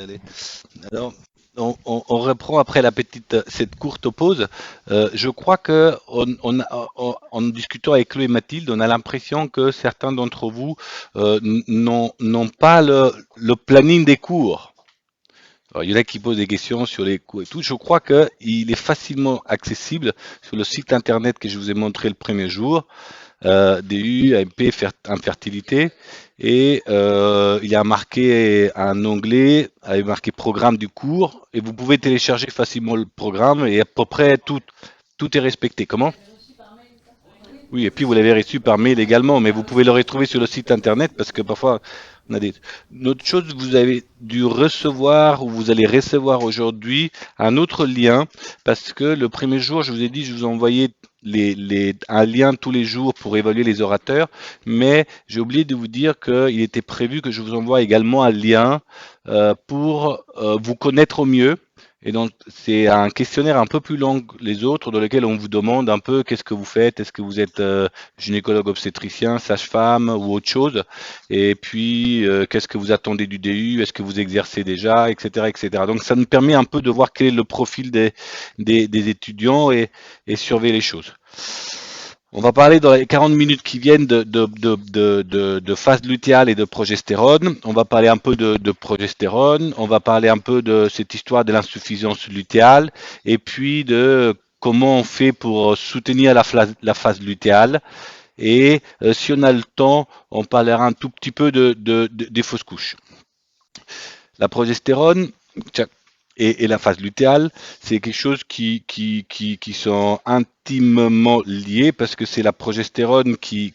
Allez. Alors, on reprend après cette courte pause. Je crois que en discutant avec Chloé et Mathilde, on a l'impression que certains d'entre vous n'ont pas le planning des cours. Alors, il y en a qui posent des questions sur les cours et tout. Je crois qu'il est facilement accessible sur le site internet que je vous ai montré le premier jour. DU, AMP, infertilité. Et il y a marqué un onglet avec marqué programme du cours. Et vous pouvez télécharger facilement le programme et à peu près tout est respecté. Comment? Oui, et puis vous l'avez reçu par mail également, mais vous pouvez le retrouver sur le site internet parce que parfois on a des. Une autre chose, vous avez dû recevoir ou vous allez recevoir aujourd'hui un autre lien parce que le premier jour, je vous ai dit, je vous envoyais un lien tous les jours pour évaluer les orateurs, mais j'ai oublié de vous dire qu'il était prévu que je vous envoie également un lien pour vous connaître au mieux. Et donc, c'est un questionnaire un peu plus long que les autres, dans lequel on vous demande un peu qu'est-ce que vous faites, est-ce que vous êtes gynécologue obstétricien, sage-femme ou autre chose, et puis qu'est-ce que vous attendez du DU, est-ce que vous exercez déjà, etc., etc. Donc, ça nous permet un peu de voir quel est le profil des étudiants et surveiller les choses. On va parler dans les 40 minutes qui viennent de phase lutéale et de progestérone. On va parler un peu de progestérone. On va parler un peu de cette histoire de l'insuffisance lutéale et puis de comment on fait pour soutenir la phase lutéale. Et si on a le temps, on parlera un tout petit peu des fausses couches. La progestérone, et la phase lutéale, c'est quelque chose qui sont intimement liés parce que c'est la progestérone qui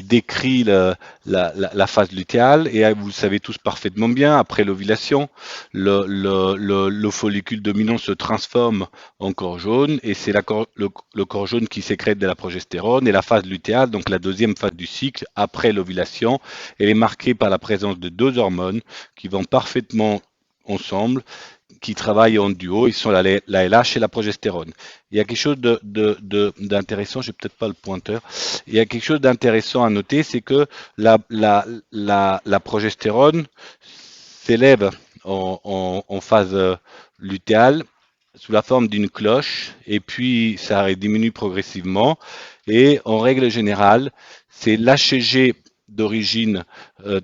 décrit la phase lutéale et vous le savez tous parfaitement bien, après l'ovulation, le follicule dominant se transforme en corps jaune et c'est le corps jaune qui sécrète de la progestérone et la phase lutéale, donc la deuxième phase du cycle après l'ovulation, elle est marquée par la présence de deux hormones qui vont parfaitement ensemble, qui travaillent en duo, ils sont la LH et la progestérone. Il y a quelque chose d'intéressant, je n'ai peut-être pas le pointeur, il y a quelque chose d'intéressant à noter, c'est que la progestérone s'élève en phase lutéale sous la forme d'une cloche et puis ça diminue progressivement et en règle générale, c'est l'HCG d'origine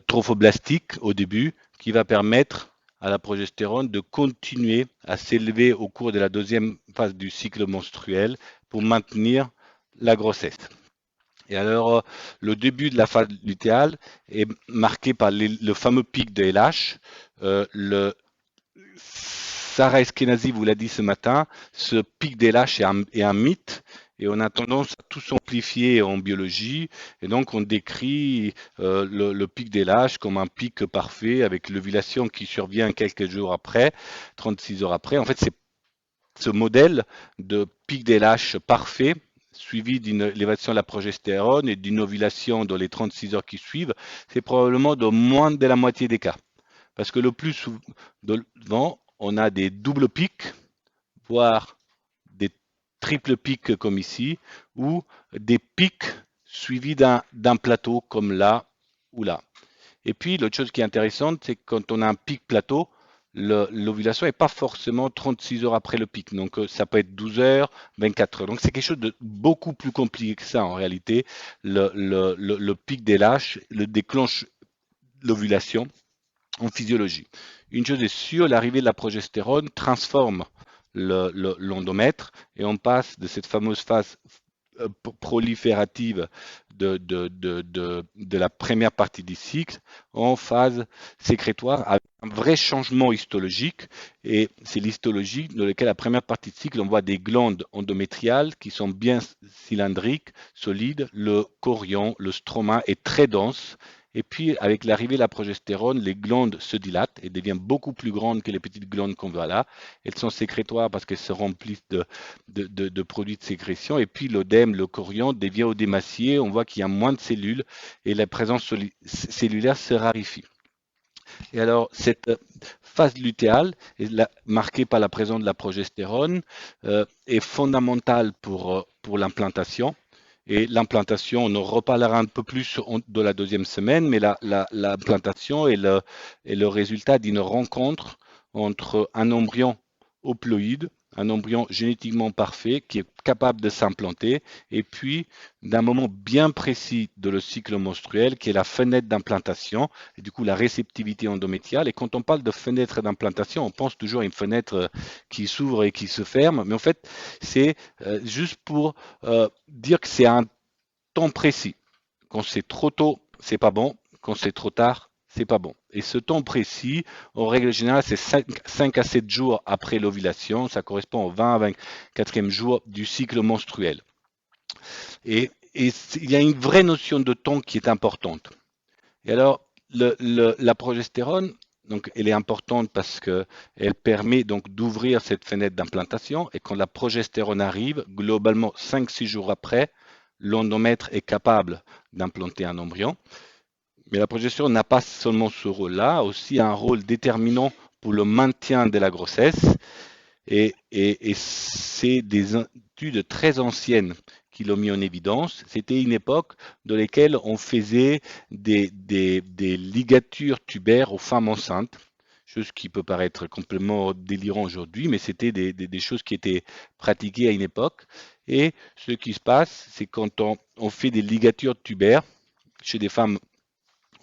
trophoblastique au début qui va permettre à la progestérone de continuer à s'élever au cours de la deuxième phase du cycle menstruel pour maintenir la grossesse. Et alors, le début de la phase lutéale est marqué par le fameux pic de LH. Sarah Eskenazi vous l'a dit ce matin, ce pic des lâches est un mythe et on a tendance à tout simplifier en biologie et donc on décrit le pic des lâches comme un pic parfait avec l'ovulation qui survient quelques jours après, 36 heures après. En fait, c'est ce modèle de pic des lâches parfait suivi d'une élévation de la progestérone et d'une ovulation dans les 36 heures qui suivent, c'est probablement de moins de la moitié des cas. Parce que le plus souvent, on a des doubles pics, voire des triples pics comme ici, ou des pics suivis d'un plateau comme là ou là. Et puis, l'autre chose qui est intéressante, c'est que quand on a un pic plateau, l'ovulation n'est pas forcément 36 heures après le pic. Donc, ça peut être 12 heures, 24 heures. Donc, c'est quelque chose de beaucoup plus compliqué que ça en réalité. Le pic des lâches le déclenche l'ovulation en physiologie. Une chose est sûre, l'arrivée de la progestérone transforme l'endomètre et on passe de cette fameuse phase proliférative de la première partie du cycle en phase sécrétoire avec un vrai changement histologique et c'est l'histologie dans laquelle la première partie du cycle on voit des glandes endométriales qui sont bien cylindriques, solides, le chorion, le stroma est très dense et puis, avec l'arrivée de la progestérone, les glandes se dilatent et deviennent beaucoup plus grandes que les petites glandes qu'on voit là. Elles sont sécrétoires parce qu'elles se remplissent de produits de sécrétion. Et puis, l'œdème, le chorion devient odémacié. On voit qu'il y a moins de cellules et la présence cellulaire se raréfie. Et alors, cette phase lutéale, marquée par la présence de la progestérone, est fondamentale pour l'implantation. Et l'implantation, on en reparlera un peu plus de la deuxième semaine, mais l'implantation est le résultat d'une rencontre entre un embryon haploïde, un embryon génétiquement parfait qui est capable de s'implanter, et puis d'un moment bien précis de le cycle menstruel qui est la fenêtre d'implantation, et du coup la réceptivité endométriale. Et quand on parle de fenêtre d'implantation, on pense toujours à une fenêtre qui s'ouvre et qui se ferme, mais en fait, c'est juste pour dire que c'est un temps précis. Quand c'est trop tôt, c'est pas bon. Quand c'est trop tard, c'est pas bon. Et ce temps précis, en règle générale, c'est 5 à 7 jours après l'ovulation. Ça correspond au 20 à 24e jour du cycle menstruel. Et il y a une vraie notion de temps qui est importante. Et alors, la progestérone, donc, elle est importante parce qu'elle permet donc d'ouvrir cette fenêtre d'implantation. Et quand la progestérone arrive, globalement 5-6 jours après, l'endomètre est capable d'implanter un embryon. Mais la progestérone n'a pas seulement ce rôle-là, aussi un rôle déterminant pour le maintien de la grossesse. Et c'est des études très anciennes qui l'ont mis en évidence. C'était une époque dans laquelle on faisait des ligatures tubaires aux femmes enceintes, chose qui peut paraître complètement délirant aujourd'hui, mais c'était des choses qui étaient pratiquées à une époque. Et ce qui se passe, c'est quand on fait des ligatures tubaires chez des femmes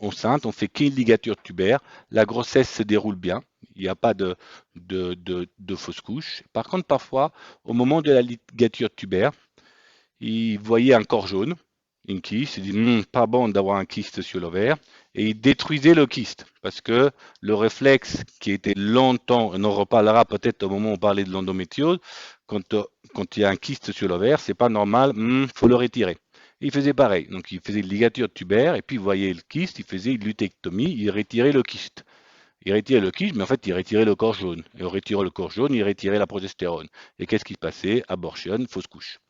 enceintes, on fait qu'une ligature tubaire, la grossesse se déroule bien, il n'y a pas de fausse couche. Par contre, parfois, au moment de la ligature tubaire, il voyait un corps jaune, une kyste, il dit pas bon d'avoir un kyste sur l'ovaire, et il détruisait le kyste, parce que le réflexe qui était longtemps, on en reparlera peut-être au moment où on parlait de l'endométriose, quand il y a un kyste sur l'ovaire, c'est pas normal, faut le retirer. Il faisait pareil, donc il faisait une ligature tubaire, et puis il voyait le kyste, il faisait une lutéectomie, il retirait le kyste. Il retirait le kyste, mais en fait, il retirait le corps jaune. Et en retirant le corps jaune, il retirait la progestérone. Et qu'est-ce qui se passait? Abortion, fausse couche.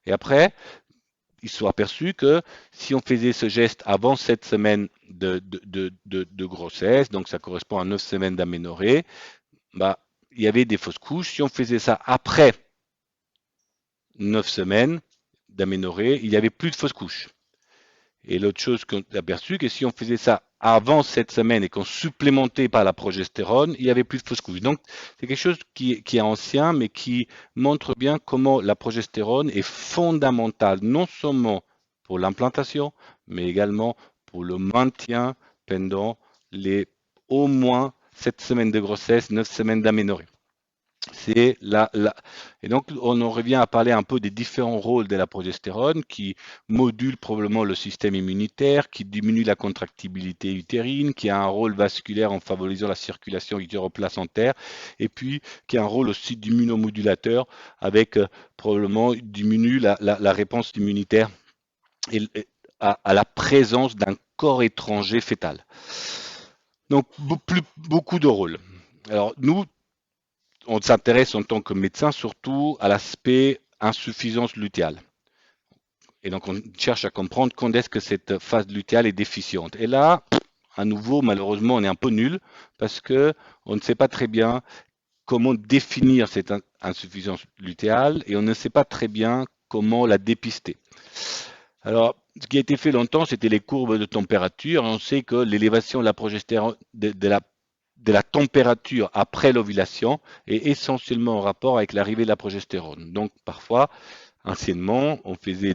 Et après, ils se sont aperçus que si on faisait ce geste avant 7 semaines de grossesse, donc ça correspond à 9 semaines d'aménorrhée, bah, il y avait des fausses couches. Si on faisait ça après 9 semaines d'aménorrhée, il n'y avait plus de fausses couches. Et l'autre chose qu'on a aperçu, que si on faisait ça avant cette semaine et qu'on supplémentait par la progestérone, il n'y avait plus de fausses couches. Donc, c'est quelque chose qui est ancien, mais qui montre bien comment la progestérone est fondamentale, non seulement pour l'implantation, mais également pour le maintien pendant les au moins 7 semaines de grossesse, 9 semaines d'aménorrhée. C'est Et donc, on en revient à parler un peu des différents rôles de la progestérone qui module probablement le système immunitaire, qui diminue la contractibilité utérine, qui a un rôle vasculaire en favorisant la circulation utéroplacentaire, et puis qui a un rôle aussi d'immunomodulateur avec probablement diminue la réponse immunitaire à la présence d'un corps étranger fœtal. Donc, beaucoup de rôles. Alors, nous, on s'intéresse en tant que médecin surtout à l'aspect insuffisance lutéale. Et donc, on cherche à comprendre quand est-ce que cette phase lutéale est déficiente. Et là, à nouveau, malheureusement, on est un peu nul parce que on ne sait pas très bien comment définir cette insuffisance lutéale et on ne sait pas très bien comment la dépister. Alors, ce qui a été fait longtemps, c'était les courbes de température. On sait que l'élévation de la progestérone, de la température après l'ovulation est essentiellement en rapport avec l'arrivée de la progestérone. Donc, parfois, anciennement, on faisait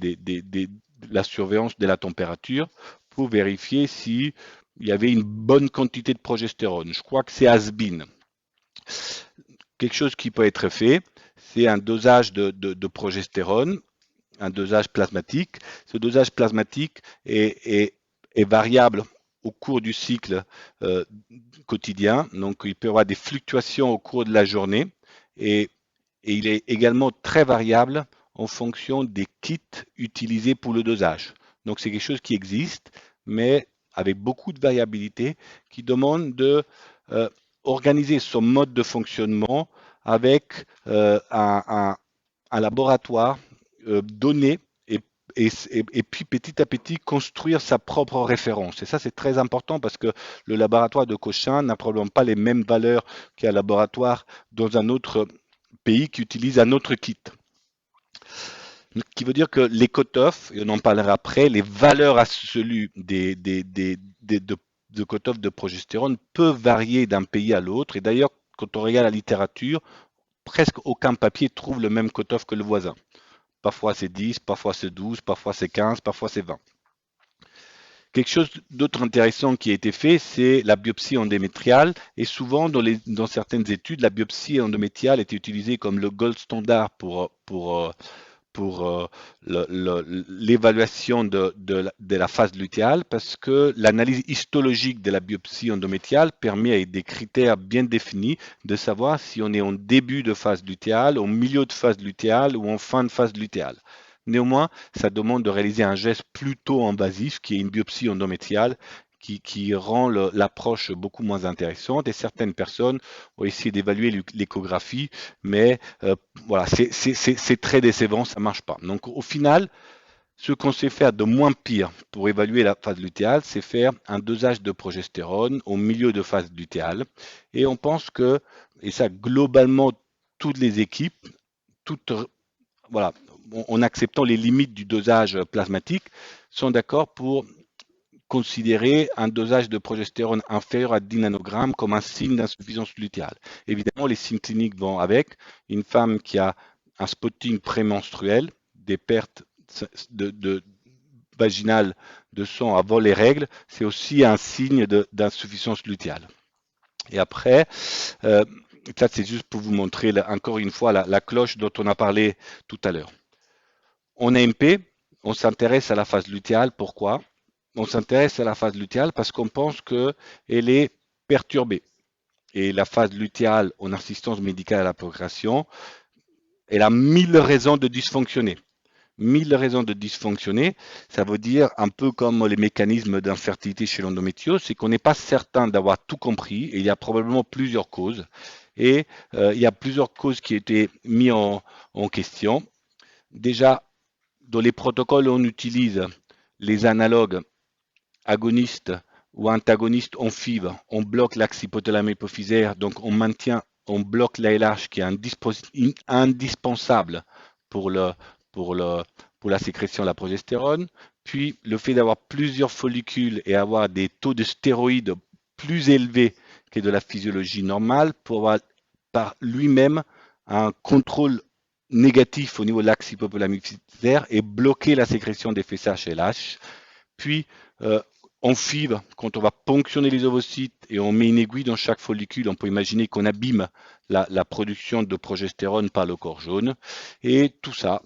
la surveillance de la température pour vérifier s'il y avait une bonne quantité de progestérone. Je crois que c'est has-been. Quelque chose qui peut être fait, c'est un dosage de progestérone, un dosage plasmatique. Ce dosage plasmatique est variable au cours du cycle quotidien. Donc, il peut y avoir des fluctuations au cours de la journée et il est également très variable en fonction des kits utilisés pour le dosage. Donc, c'est quelque chose qui existe, mais avec beaucoup de variabilité, qui demande de organiser son mode de fonctionnement avec un laboratoire donné et puis petit à petit construire sa propre référence. Et ça, c'est très important parce que le laboratoire de Cochin n'a probablement pas les mêmes valeurs qu'un laboratoire dans un autre pays qui utilise un autre kit. qui veut dire que les cut-offs, et on en parlera après, les valeurs absolues de cut-off de progestérone peuvent varier d'un pays à l'autre. Et d'ailleurs, quand on regarde la littérature, presque aucun papier trouve le même cut-off que le voisin. Parfois c'est 10, parfois c'est 12, parfois c'est 15, parfois c'est 20. Quelque chose d'autre intéressant qui a été fait, c'est la biopsie endométriale. Et souvent, dans certaines études, la biopsie endométriale était utilisée comme le gold standard pour l'évaluation de la phase lutéale parce que l'analyse histologique de la biopsie endométriale permet avec des critères bien définis de savoir si on est en début de phase lutéale, au milieu de phase lutéale ou en fin de phase lutéale. Néanmoins, ça demande de réaliser un geste plutôt invasif qui est une biopsie endométriale qui rend l'approche beaucoup moins intéressante et certaines personnes ont essayé d'évaluer l'échographie, mais voilà, c'est très décevant, ça marche pas. Donc au final, ce qu'on sait faire de moins pire pour évaluer la phase lutéale, c'est faire un dosage de progestérone au milieu de phase lutéale. Et on pense que, et ça globalement, toutes les équipes, toutes, voilà, en acceptant les limites du dosage plasmatique, sont d'accord pour considérer un dosage de progestérone inférieur à 10 nanogrammes comme un signe d'insuffisance lutéale. Évidemment, les signes cliniques vont avec. Une femme qui a un spotting prémenstruel, des pertes de vaginales de sang avant les règles, c'est aussi un signe d'insuffisance lutéale. Et après, euh, ça c'est juste pour vous montrer encore une fois la cloche dont on a parlé tout à l'heure. En AMP, on s'intéresse à la phase lutéale. Pourquoi? On s'intéresse à la phase lutéale parce qu'on pense qu'elle est perturbée. Et la phase lutéale en assistance médicale à la procréation, elle a 1000 raisons de dysfonctionner. 1000 raisons de dysfonctionner, ça veut dire un peu comme les mécanismes d'infertilité chez l'endométriose, c'est qu'on n'est pas certain d'avoir tout compris et il y a probablement plusieurs causes. Et il y a plusieurs causes qui ont été mises en question. Déjà, dans les protocoles, on utilise les analogues agonistes ou antagonistes en FIV, on bloque l'axe hypothalamo-hypophysaire, donc on bloque l'ALH qui est indispensable pour, le, pour, le, pour la sécrétion de la progestérone. Puis le fait d'avoir plusieurs follicules et avoir des taux de stéroïdes plus élevés que de la physiologie normale pour avoir par lui-même un contrôle négatif au niveau de l'axe hypothalamo-hypophysaire et bloquer la sécrétion des FSH-LH. Puis, en FIV, quand on va ponctionner les ovocytes et on met une aiguille dans chaque follicule, on peut imaginer qu'on abîme la production de progestérone par le corps jaune. Et tout ça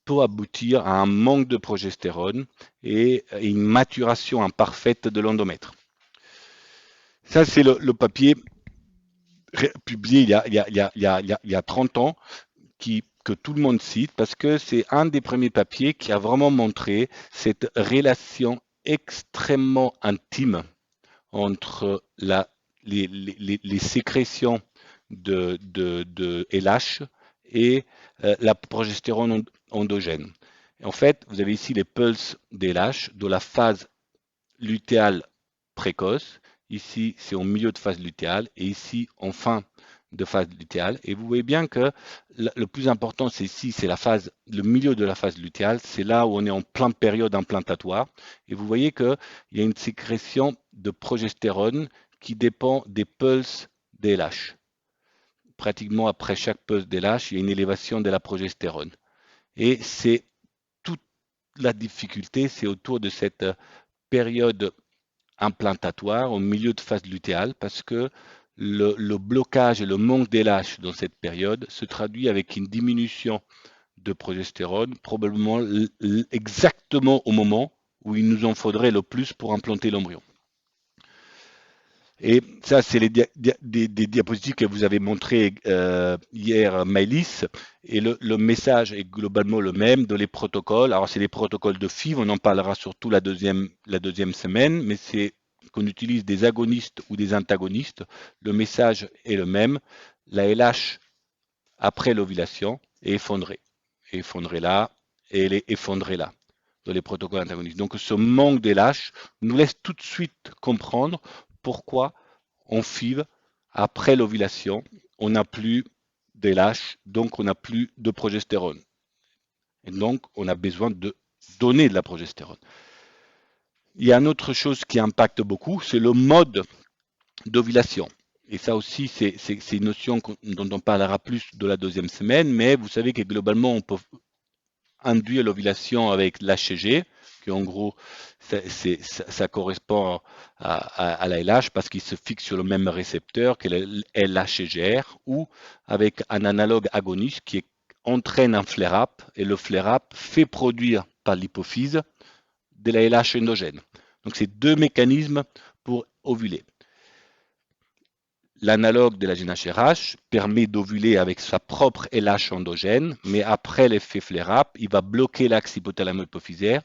peut aboutir à un manque de progestérone et une maturation imparfaite de l'endomètre. Ça, c'est le papier publié il y a 30 ans que tout le monde cite parce que c'est un des premiers papiers qui a vraiment montré cette relation extrêmement intime entre les sécrétions de LH et la progestérone endogène. En fait, vous avez ici les pulses d'LH de la phase lutéale précoce. Ici, c'est au milieu de phase lutéale et ici, en fin de phase lutéale. Et vous voyez bien que le plus important, c'est ici, c'est le milieu de la phase lutéale. C'est là où on est en pleine période implantatoire. Et vous voyez qu'il y a une sécrétion de progestérone qui dépend des pulses d'LH. Pratiquement après chaque pulse d'LH, il y a une élévation de la progestérone. Et c'est toute la difficulté, c'est autour de cette période implantatoire au milieu de phase lutéale parce que le blocage et le manque d'LH dans cette période se traduit avec une diminution de progestérone, probablement exactement au moment où il nous en faudrait le plus pour implanter l'embryon. Et ça, c'est des diapositives que vous avez montrées hier, Maëlys. Et le message est globalement le même dans les protocoles. Alors, c'est les protocoles de FIV, on en parlera surtout la deuxième semaine, mais c'est qu'on utilise des agonistes ou des antagonistes. Le message est le même. La LH après l'ovulation est effondrée. Est effondrée là et elle est effondrée là dans les protocoles antagonistes. Donc, ce manque d'LH nous laisse tout de suite comprendre pourquoi on FIV, après l'ovulation, on n'a plus d'LH, donc on n'a plus de progestérone. Et donc, on a besoin de donner de la progestérone. Il y a une autre chose qui impacte beaucoup, c'est le mode d'ovulation. Et ça aussi, c'est une notion dont on parlera plus de la deuxième semaine, mais vous savez que globalement, on peut induire l'ovulation avec l'HCG, qui en gros, ça correspond à la LH parce qu'il se fixe sur le même récepteur que l'HCGR, ou avec un analogue agoniste qui entraîne un flare-up, et le flare-up fait produire par l'hypophyse de la LH endogène. Donc, c'est deux mécanismes pour ovuler. L'analogue de la GnHRH permet d'ovuler avec sa propre LH endogène, mais après l'effet flare-up, il va bloquer l'axe hypothalamo-hypophysaire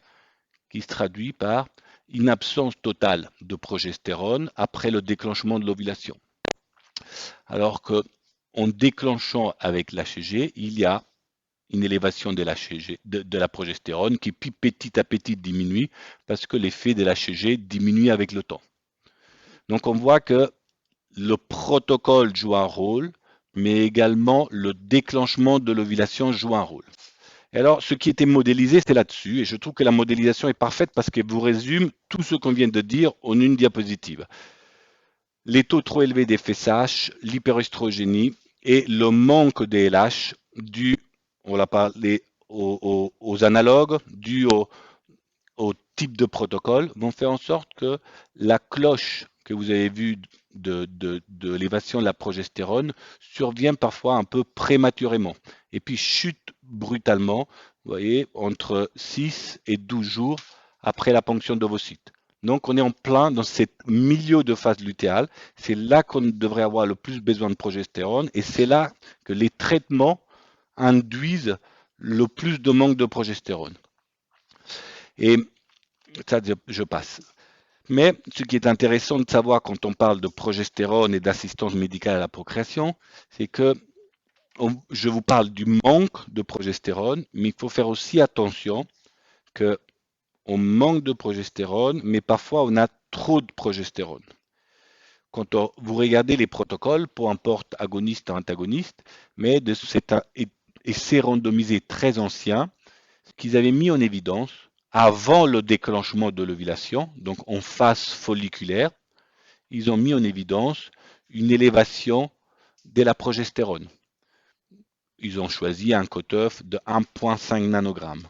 qui se traduit par une absence totale de progestérone après le déclenchement de l'ovulation. Alors qu'en déclenchant avec l'HCG, il y a une élévation de la progestérone qui puis petit à petit diminue parce que l'effet de l'HCG diminue avec le temps. Donc on voit que le protocole joue un rôle, mais également le déclenchement de l'ovulation joue un rôle. Et alors, ce qui était modélisé, c'est là-dessus, et je trouve que la modélisation est parfaite parce qu'elle vous résume tout ce qu'on vient de dire en une diapositive. Les taux trop élevés des FSH, l'hyperestrogénie et le manque des LH dû, on l'a parlé, aux analogues, dû au type de protocole, vont faire en sorte que la cloche que vous avez vue de l'élévation de la progestérone survient parfois un peu prématurément et puis chute brutalement, vous voyez, entre 6 et 12 jours après la ponction d'ovocytes. Donc on est en plein dans ce milieu de phase lutéale, c'est là qu'on devrait avoir le plus besoin de progestérone et c'est là que les traitements induisent le plus de manque de progestérone. Et ça, je passe. Mais ce qui est intéressant de savoir quand on parle de progestérone et d'assistance médicale à la procréation, c'est que je vous parle du manque de progestérone, mais il faut faire aussi attention qu'on manque de progestérone, mais parfois on a trop de progestérone. Quand vous regardez les protocoles, peu importe agoniste ou antagoniste, mais de cet essai randomisé très ancien, ce qu'ils avaient mis en évidence avant le déclenchement de l'ovulation, donc en phase folliculaire, ils ont mis en évidence une élévation de la progestérone. Ils ont choisi un cutoff de 1,5 nanogramme.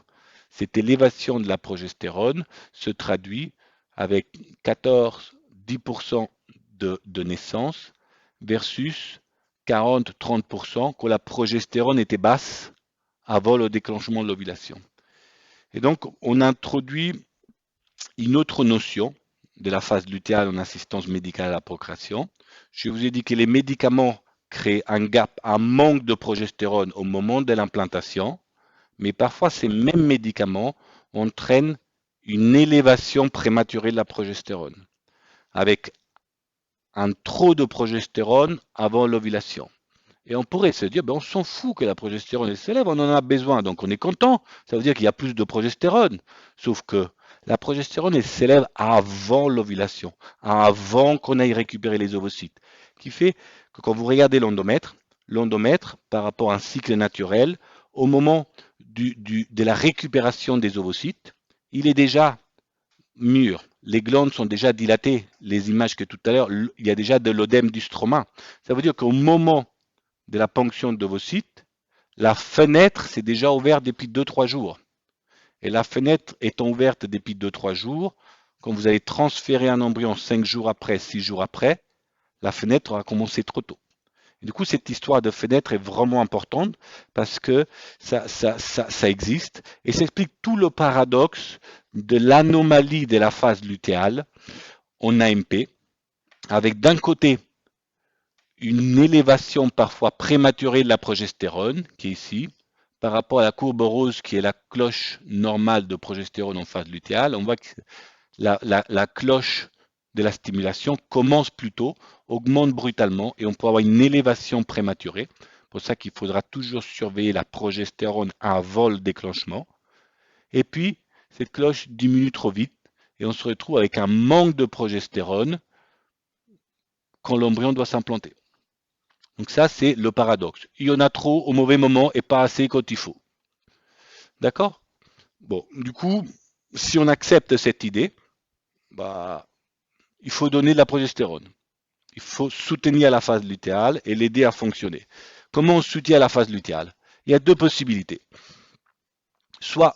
Cette élévation de la progestérone se traduit avec 14-10% de naissance versus 40-30% quand la progestérone était basse avant le déclenchement de l'ovulation. Et donc, on introduit une autre notion de la phase lutéale en assistance médicale à la procréation. Je vous ai dit que les médicaments créent un gap, un manque de progestérone au moment de l'implantation, mais parfois ces mêmes médicaments entraînent une élévation prématurée de la progestérone, avec un trop de progestérone avant l'ovulation. Et on pourrait se dire, ben on s'en fout que la progestérone s'élève, on en a besoin, donc on est content. Ça veut dire qu'il y a plus de progestérone. Sauf que la progestérone, elle s'élève avant l'ovulation, avant qu'on aille récupérer les ovocytes. Qui fait que quand vous regardez l'endomètre, par rapport à un cycle naturel, au moment de la récupération des ovocytes, il est déjà mûr. Les glandes sont déjà dilatées. Les images que tout à l'heure, il y a déjà de l'œdème du stroma. Ça veut dire qu'au moment de la ponction d'ovocytes, la fenêtre s'est déjà ouverte depuis 2-3 jours. Et la fenêtre étant ouverte depuis 2-3 jours, quand vous allez transférer un embryon 5 jours après, 6 jours après, la fenêtre aura commencé trop tôt. Et du coup, cette histoire de fenêtre est vraiment importante parce que ça existe et ça explique tout le paradoxe de l'anomalie de la phase lutéale en AMP, avec d'un côté une élévation parfois prématurée de la progestérone, qui est ici, par rapport à la courbe rose qui est la cloche normale de progestérone en phase lutéale. On voit que la cloche de la stimulation commence plus tôt, augmente brutalement et on peut avoir une élévation prématurée. C'est pour ça qu'il faudra toujours surveiller la progestérone avant le déclenchement. Et puis, cette cloche diminue trop vite et on se retrouve avec un manque de progestérone quand l'embryon doit s'implanter. Donc ça, c'est le paradoxe. Il y en a trop au mauvais moment et pas assez quand il faut. D'accord? Bon, du coup, si on accepte cette idée, bah, il faut donner de la progestérone. Il faut soutenir la phase lutéale et l'aider à fonctionner. Comment on soutient la phase lutéale? Il y a deux possibilités. Soit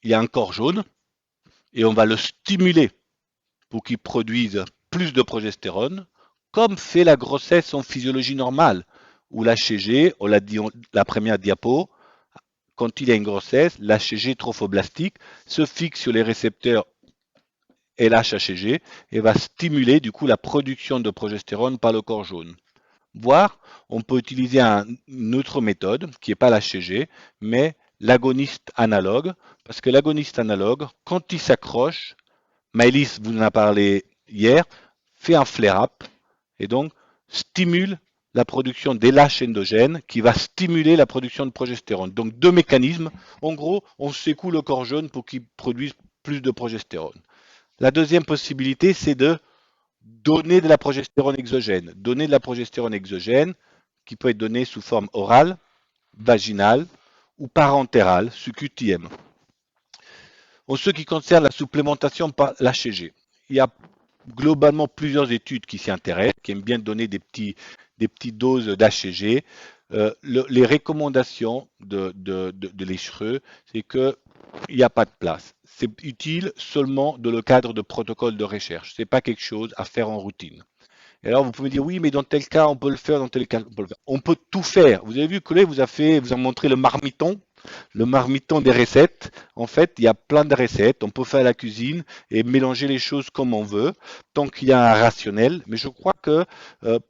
il y a un corps jaune et on va le stimuler pour qu'il produise plus de progestérone, comme fait la grossesse en physiologie normale, où l'HCG, on l'a dit la première diapo, quand il y a une grossesse, l'HCG trophoblastique se fixe sur les récepteurs LHCG et va stimuler du coup la production de progestérone par le corps jaune. Voire, on peut utiliser une autre méthode qui n'est pas l'HCG, mais l'agoniste analogue, parce que l'agoniste analogue, quand il s'accroche, Maëlys vous en a parlé hier, fait un flare-up et donc stimule la production des lâches endogènes qui va stimuler la production de progestérone. Donc deux mécanismes. En gros, on secoue le corps jaune pour qu'il produise plus de progestérone. La deuxième possibilité, c'est de donner de la progestérone exogène. Donner de la progestérone exogène qui peut être donnée sous forme orale, vaginale ou parentérale, sous-QTM. En ce qui concerne la supplémentation par l'HCG, il y a globalement plusieurs études qui s'y intéressent, qui aiment bien donner des petites doses d'HCG. Les recommandations de l'ECHRE, c'est qu'il n'y a pas de place. C'est utile seulement dans le cadre de protocoles de recherche. Ce n'est pas quelque chose à faire en routine. Et alors, vous pouvez dire, oui, mais dans tel cas, on peut le faire, dans tel cas, on peut le faire. On peut tout faire. Vous avez vu que là, vous a montré le marmiton des recettes. En fait, il y a plein de recettes. On peut faire la cuisine et mélanger les choses comme on veut, tant qu'il y a un rationnel. Mais je crois que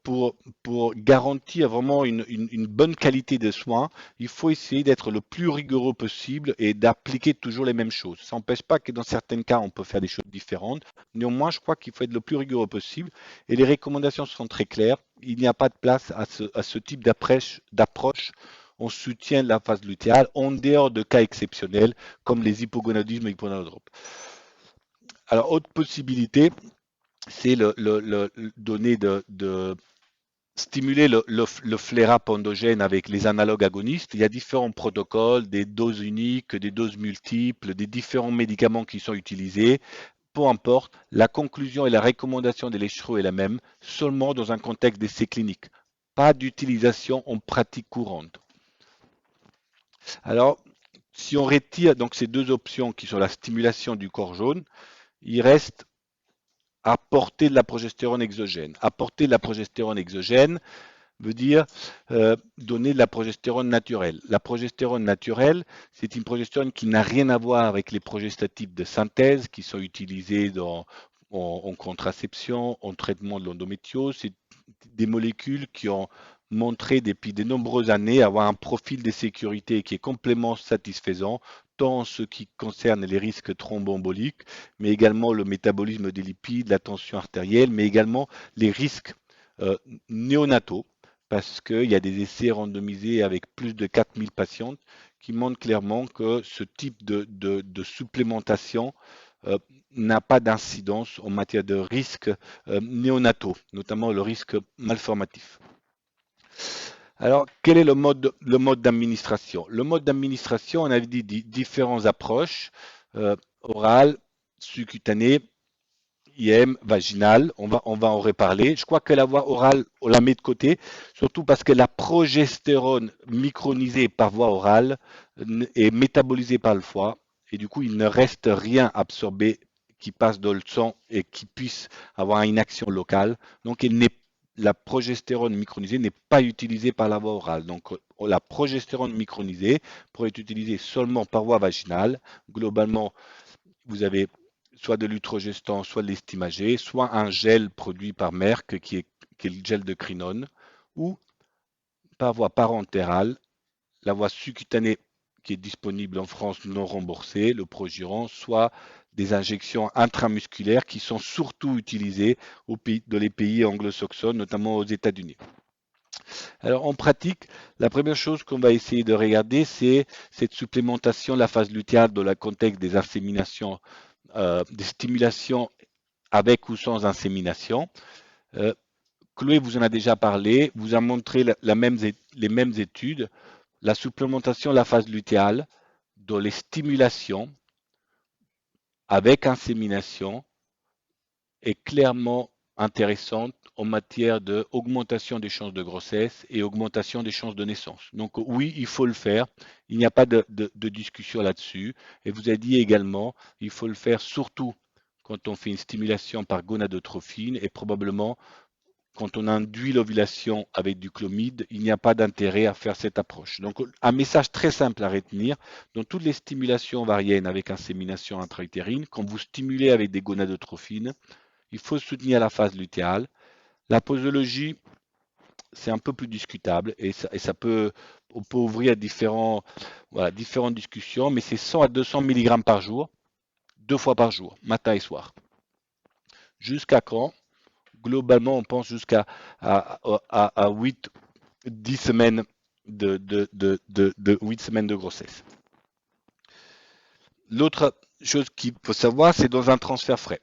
pour garantir vraiment une bonne qualité de soins, il faut essayer d'être le plus rigoureux possible et d'appliquer toujours les mêmes choses. Ça n'empêche pas que dans certains cas, on peut faire des choses différentes. Néanmoins, je crois qu'il faut être le plus rigoureux possible. Et les recommandations sont très claires. Il n'y a pas de place à ce type d'approche. On soutient la phase lutéale en dehors de cas exceptionnels comme les hypogonadismes et hyponadropes. Alors, autre possibilité, c'est donner de stimuler le flare-up endogène avec les analogues agonistes. Il y a différents protocoles, des doses uniques, des doses multiples, des différents médicaments qui sont utilisés. Peu importe, la conclusion et la recommandation de l'ECHRO est la même, seulement dans un contexte d'essai clinique. Pas d'utilisation en pratique courante. Alors, si on retire donc ces deux options qui sont la stimulation du corps jaune, il reste apporter de la progestérone exogène. Apporter de la progestérone exogène veut dire donner de la progestérone naturelle. La progestérone naturelle, c'est une progestérone qui n'a rien à voir avec les progestatifs de synthèse qui sont utilisés en contraception, en traitement de l'endométriose. C'est des molécules qui ont montré depuis de nombreuses années avoir un profil de sécurité qui est complètement satisfaisant, tant en ce qui concerne les risques thromboemboliques, mais également le métabolisme des lipides, la tension artérielle, mais également les risques néonataux, parce qu'il y a des essais randomisés avec plus de 4000 patientes qui montrent clairement que ce type de supplémentation n'a pas d'incidence en matière de risques néonataux, notamment le risque malformatif. Alors, quel est le mode d'administration? Le mode d'administration, on avait dit différentes approches, orale, subcutanée, IM, vaginale, on va en reparler. Je crois que la voie orale, on la met de côté, surtout parce que la progestérone micronisée par voie orale est métabolisée par le foie, et du coup, il ne reste rien absorbé qui passe dans le sang et qui puisse avoir une action locale. Donc, la progestérone micronisée n'est pas utilisée par la voie orale. Donc, la progestérone micronisée pourrait être utilisée seulement par voie vaginale. Globalement, vous avez soit de l'utrogestan, soit de l'estimagé, soit un gel produit par Merck qui est le gel de Crinone, ou par voie parentérale, la voie subcutanée qui est disponible en France non remboursée, le Progiron, soit des injections intramusculaires qui sont surtout utilisées dans les pays anglo-saxons, notamment aux États-Unis. Alors en pratique, la première chose qu'on va essayer de regarder, c'est cette supplémentation de la phase lutéale dans le contexte des inséminations, des stimulations avec ou sans insémination. Chloé vous en a déjà parlé, vous a montré les mêmes études. La supplémentation de la phase lutéale dans les stimulations avec insémination est clairement intéressante en matière d'augmentation des chances de grossesse et augmentation des chances de naissance. Donc oui, il faut le faire. Il n'y a pas de discussion là-dessus. Et vous avez dit également, il faut le faire surtout quand on fait une stimulation par gonadotrophine et probablement quand on induit l'ovulation avec du clomide, il n'y a pas d'intérêt à faire cette approche. Donc, un message très simple à retenir, dans toutes les stimulations ovariennes avec insémination intra-utérine, quand vous stimulez avec des gonadotrophines, il faut soutenir la phase lutéale. La posologie, c'est un peu plus discutable et on peut ouvrir différentes discussions, mais c'est 100 à 200 mg par jour, 2 fois par jour, matin et soir. Jusqu'à quand? Globalement, on pense jusqu'à à 8, 10 semaines de 8 semaines de grossesse. L'autre chose qu'il faut savoir, c'est dans un transfert frais.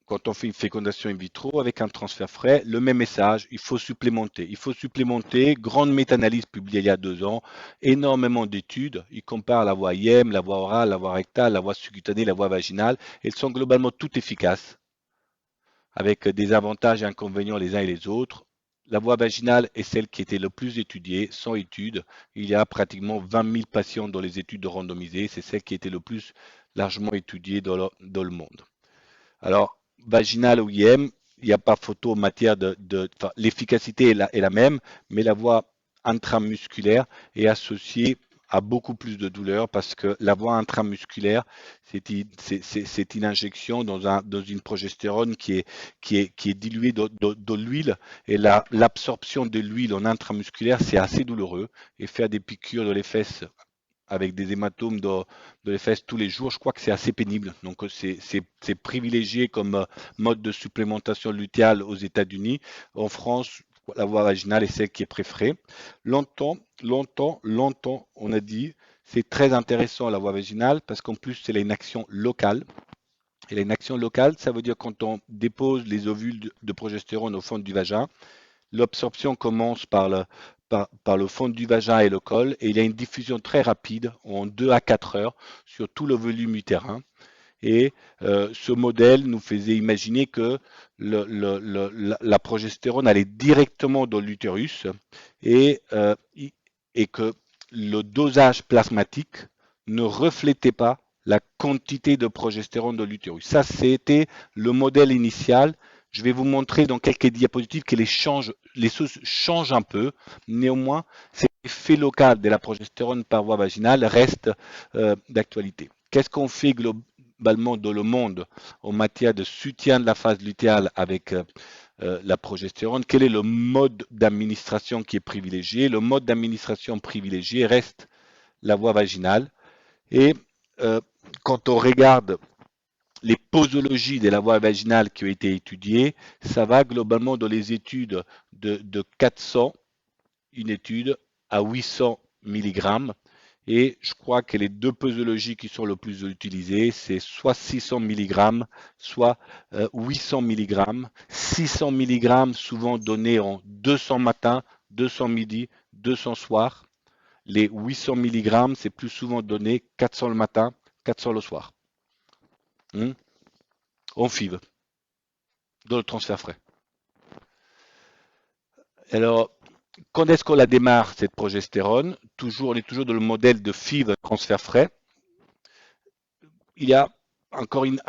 Quand on fait une fécondation in vitro avec un transfert frais, le même message, il faut supplémenter. Il faut supplémenter, grande méta-analyse publiée il y a 2 ans, énormément d'études. Ils comparent la voie IM, la voie orale, la voie rectale, la voie subcutanée, la voie vaginale. Elles sont globalement toutes efficaces, avec des avantages et inconvénients les uns et les autres. La voie vaginale est celle qui était le plus étudiée, sans études. Il y a pratiquement 20 000 patients dans les études randomisées. C'est celle qui était le plus largement étudiée dans le monde. Alors, vaginale ou IM, il n'y a pas photo en matière enfin, l'efficacité est la même, mais la voie intramusculaire est associée à beaucoup plus de douleur parce que la voie intramusculaire, c'est une injection dans une progestérone qui est diluée dans l'huile et l'absorption de l'huile en intramusculaire, c'est assez douloureux et faire des piqûres dans les fesses avec des hématomes dans les fesses tous les jours, je crois que c'est assez pénible. Donc c'est privilégié comme mode de supplémentation lutéale aux États-Unis. En France, la voie vaginale est celle qui est préférée. Longtemps, on a dit, c'est très intéressant la voie vaginale parce qu'en plus, c'est une action locale. Et une action locale, ça veut dire quand on dépose les ovules de progestérone au fond du vagin, l'absorption commence par le fond du vagin et le col, et il y a une diffusion très rapide, en 2 à 4 heures, sur tout le volume utérin. Et ce modèle nous faisait imaginer que la progestérone allait directement dans l'utérus et que le dosage plasmatique ne reflétait pas la quantité de progestérone de l'utérus. Ça, c'était le modèle initial. Je vais vous montrer dans quelques diapositives que les choses changent un peu. Néanmoins, cet effet local de la progestérone par voie vaginale reste d'actualité. Qu'est-ce qu'on fait globalement dans le monde en matière de soutien de la phase lutéale avec la progestérone? Quel est le mode d'administration qui est privilégié? Le mode d'administration privilégié reste la voie vaginale. Et quand on regarde les posologies de la voie vaginale qui ont été étudiées, ça va globalement dans les études de 400, une étude à 800 mg. Et je crois que les deux posologies qui sont le plus utilisées, c'est soit 600 mg, soit 800 mg. 600 mg souvent donnés en 200 matin, 200 midi, 200 soir. Les 800 mg, c'est plus souvent donné 400 le matin, 400 le soir. En FIV, dans le transfert frais. Alors, quand est-ce qu'on la démarre, cette progestérone? On est toujours dans le modèle de FIV transfert frais. Il y a encore une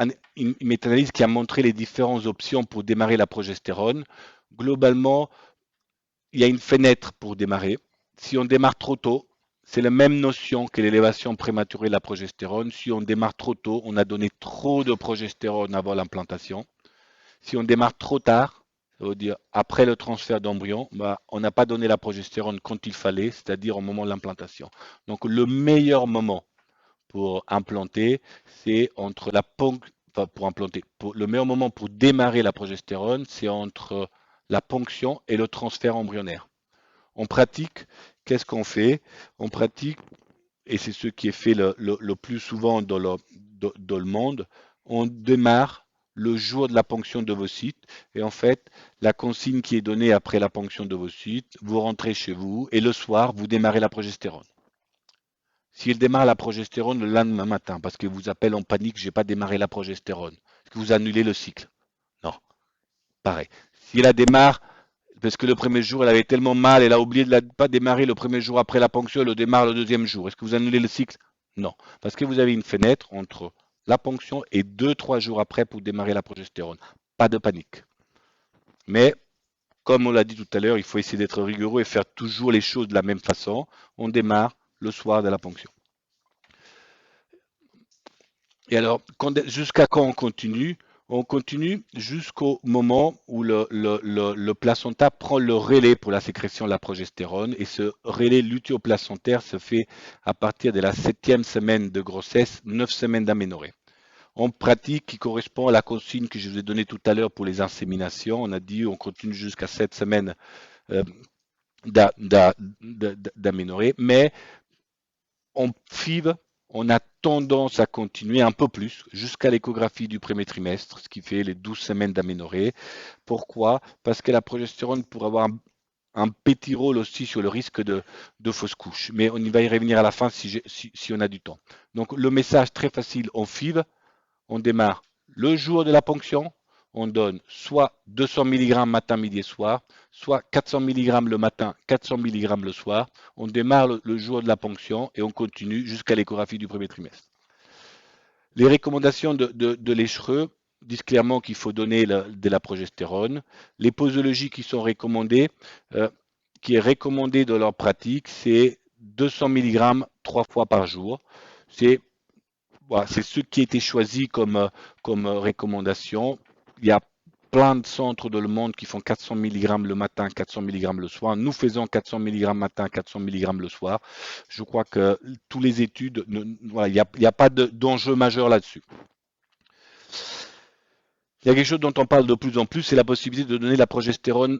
méta-analyse qui a montré les différentes options pour démarrer la progestérone. Globalement, il y a une fenêtre pour démarrer. Si on démarre trop tôt, c'est la même notion que l'élévation prématurée de la progestérone. Si on démarre trop tôt, on a donné trop de progestérone avant l'implantation. Si on démarre trop tard, ça veut dire après le transfert d'embryon, on n'a pas donné la progestérone quand il fallait, c'est-à-dire au moment de l'implantation. Donc le meilleur moment pour implanter, c'est entre le meilleur moment pour démarrer la progestérone, c'est entre la ponction et le transfert embryonnaire. En pratique, qu'est-ce qu'on fait? En pratique, et c'est ce qui est fait le plus souvent dans le monde, on démarre le jour de la ponction d'ovocytes. Et en fait, la consigne qui est donnée après la ponction d'ovocytes, vous rentrez chez vous et le soir, vous démarrez la progestérone. S'il démarre la progestérone le lendemain matin, parce qu'il vous appelle en panique, j'ai pas démarré la progestérone, est-ce que vous annulez le cycle? Non, pareil. S'il la démarre, parce que le premier jour, elle avait tellement mal, elle a oublié de la pas démarrer le premier jour après la ponction, elle le démarre le deuxième jour. Est-ce que vous annulez le cycle? Non, parce que vous avez une fenêtre entre la ponction et 2, 3 jours après pour démarrer la progestérone. Pas de panique. Mais comme on l'a dit tout à l'heure, il faut essayer d'être rigoureux et faire toujours les choses de la même façon. On démarre le soir de la ponction. Et alors, jusqu'à quand on continue? On continue jusqu'au moment où le placenta prend le relais pour la sécrétion de la progestérone. Et ce relais lutéoplacentaire se fait à partir de la 7e semaine de grossesse, 9 semaines d'aménorrhée. En pratique, qui correspond à la consigne que je vous ai donnée tout à l'heure pour les inséminations, on a dit on continue jusqu'à 7 semaines euh, d'aménorrhée, mais en FIV, on a tendance à continuer un peu plus jusqu'à l'échographie du premier trimestre, ce qui fait les 12 semaines d'aménorrhée. Pourquoi? Parce que la progestérone pourrait avoir un petit rôle aussi sur le risque de fausse couche. Mais on y va y revenir à la fin si on a du temps. Donc le message très facile en FIV, on démarre le jour de la ponction, on donne soit 200 mg matin, midi et soir, soit 400 mg le matin, 400 mg le soir. On démarre le jour de la ponction et on continue jusqu'à l'échographie du premier trimestre. Les recommandations de l'échereux disent clairement qu'il faut donner de la progestérone. Les posologies qui sont recommandées, qui est recommandé dans leur pratique, c'est 200 mg 3 fois par jour. C'est voilà, c'est ce qui a été choisi comme recommandation. Il y a plein de centres dans le monde qui font 400 mg le matin, 400 mg le soir. Nous faisons 400 mg matin, 400 mg le soir. Je crois que toutes les études, voilà, il n'y a pas d'enjeu majeur là-dessus. Il y a quelque chose dont on parle de plus en plus, c'est la possibilité de donner la progestérone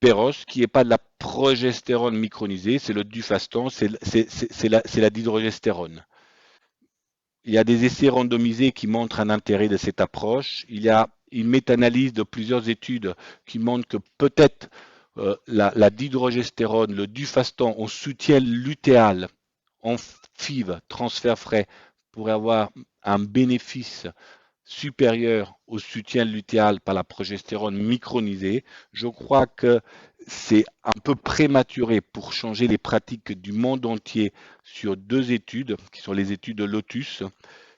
péros, qui n'est pas de la progestérone micronisée, c'est le dufaston, c'est la dihydrogestérone. Il y a des essais randomisés qui montrent un intérêt de cette approche. Il y a une méta-analyse de plusieurs études qui montrent que peut-être la dihydrogestérone, le dufaston, on soutient lutéal en FIV, transfert frais, pourrait avoir un bénéfice supérieur au soutien lutéal par la progestérone micronisée. Je crois que c'est un peu prématuré pour changer les pratiques du monde entier sur 2 études, qui sont les études de Lotus,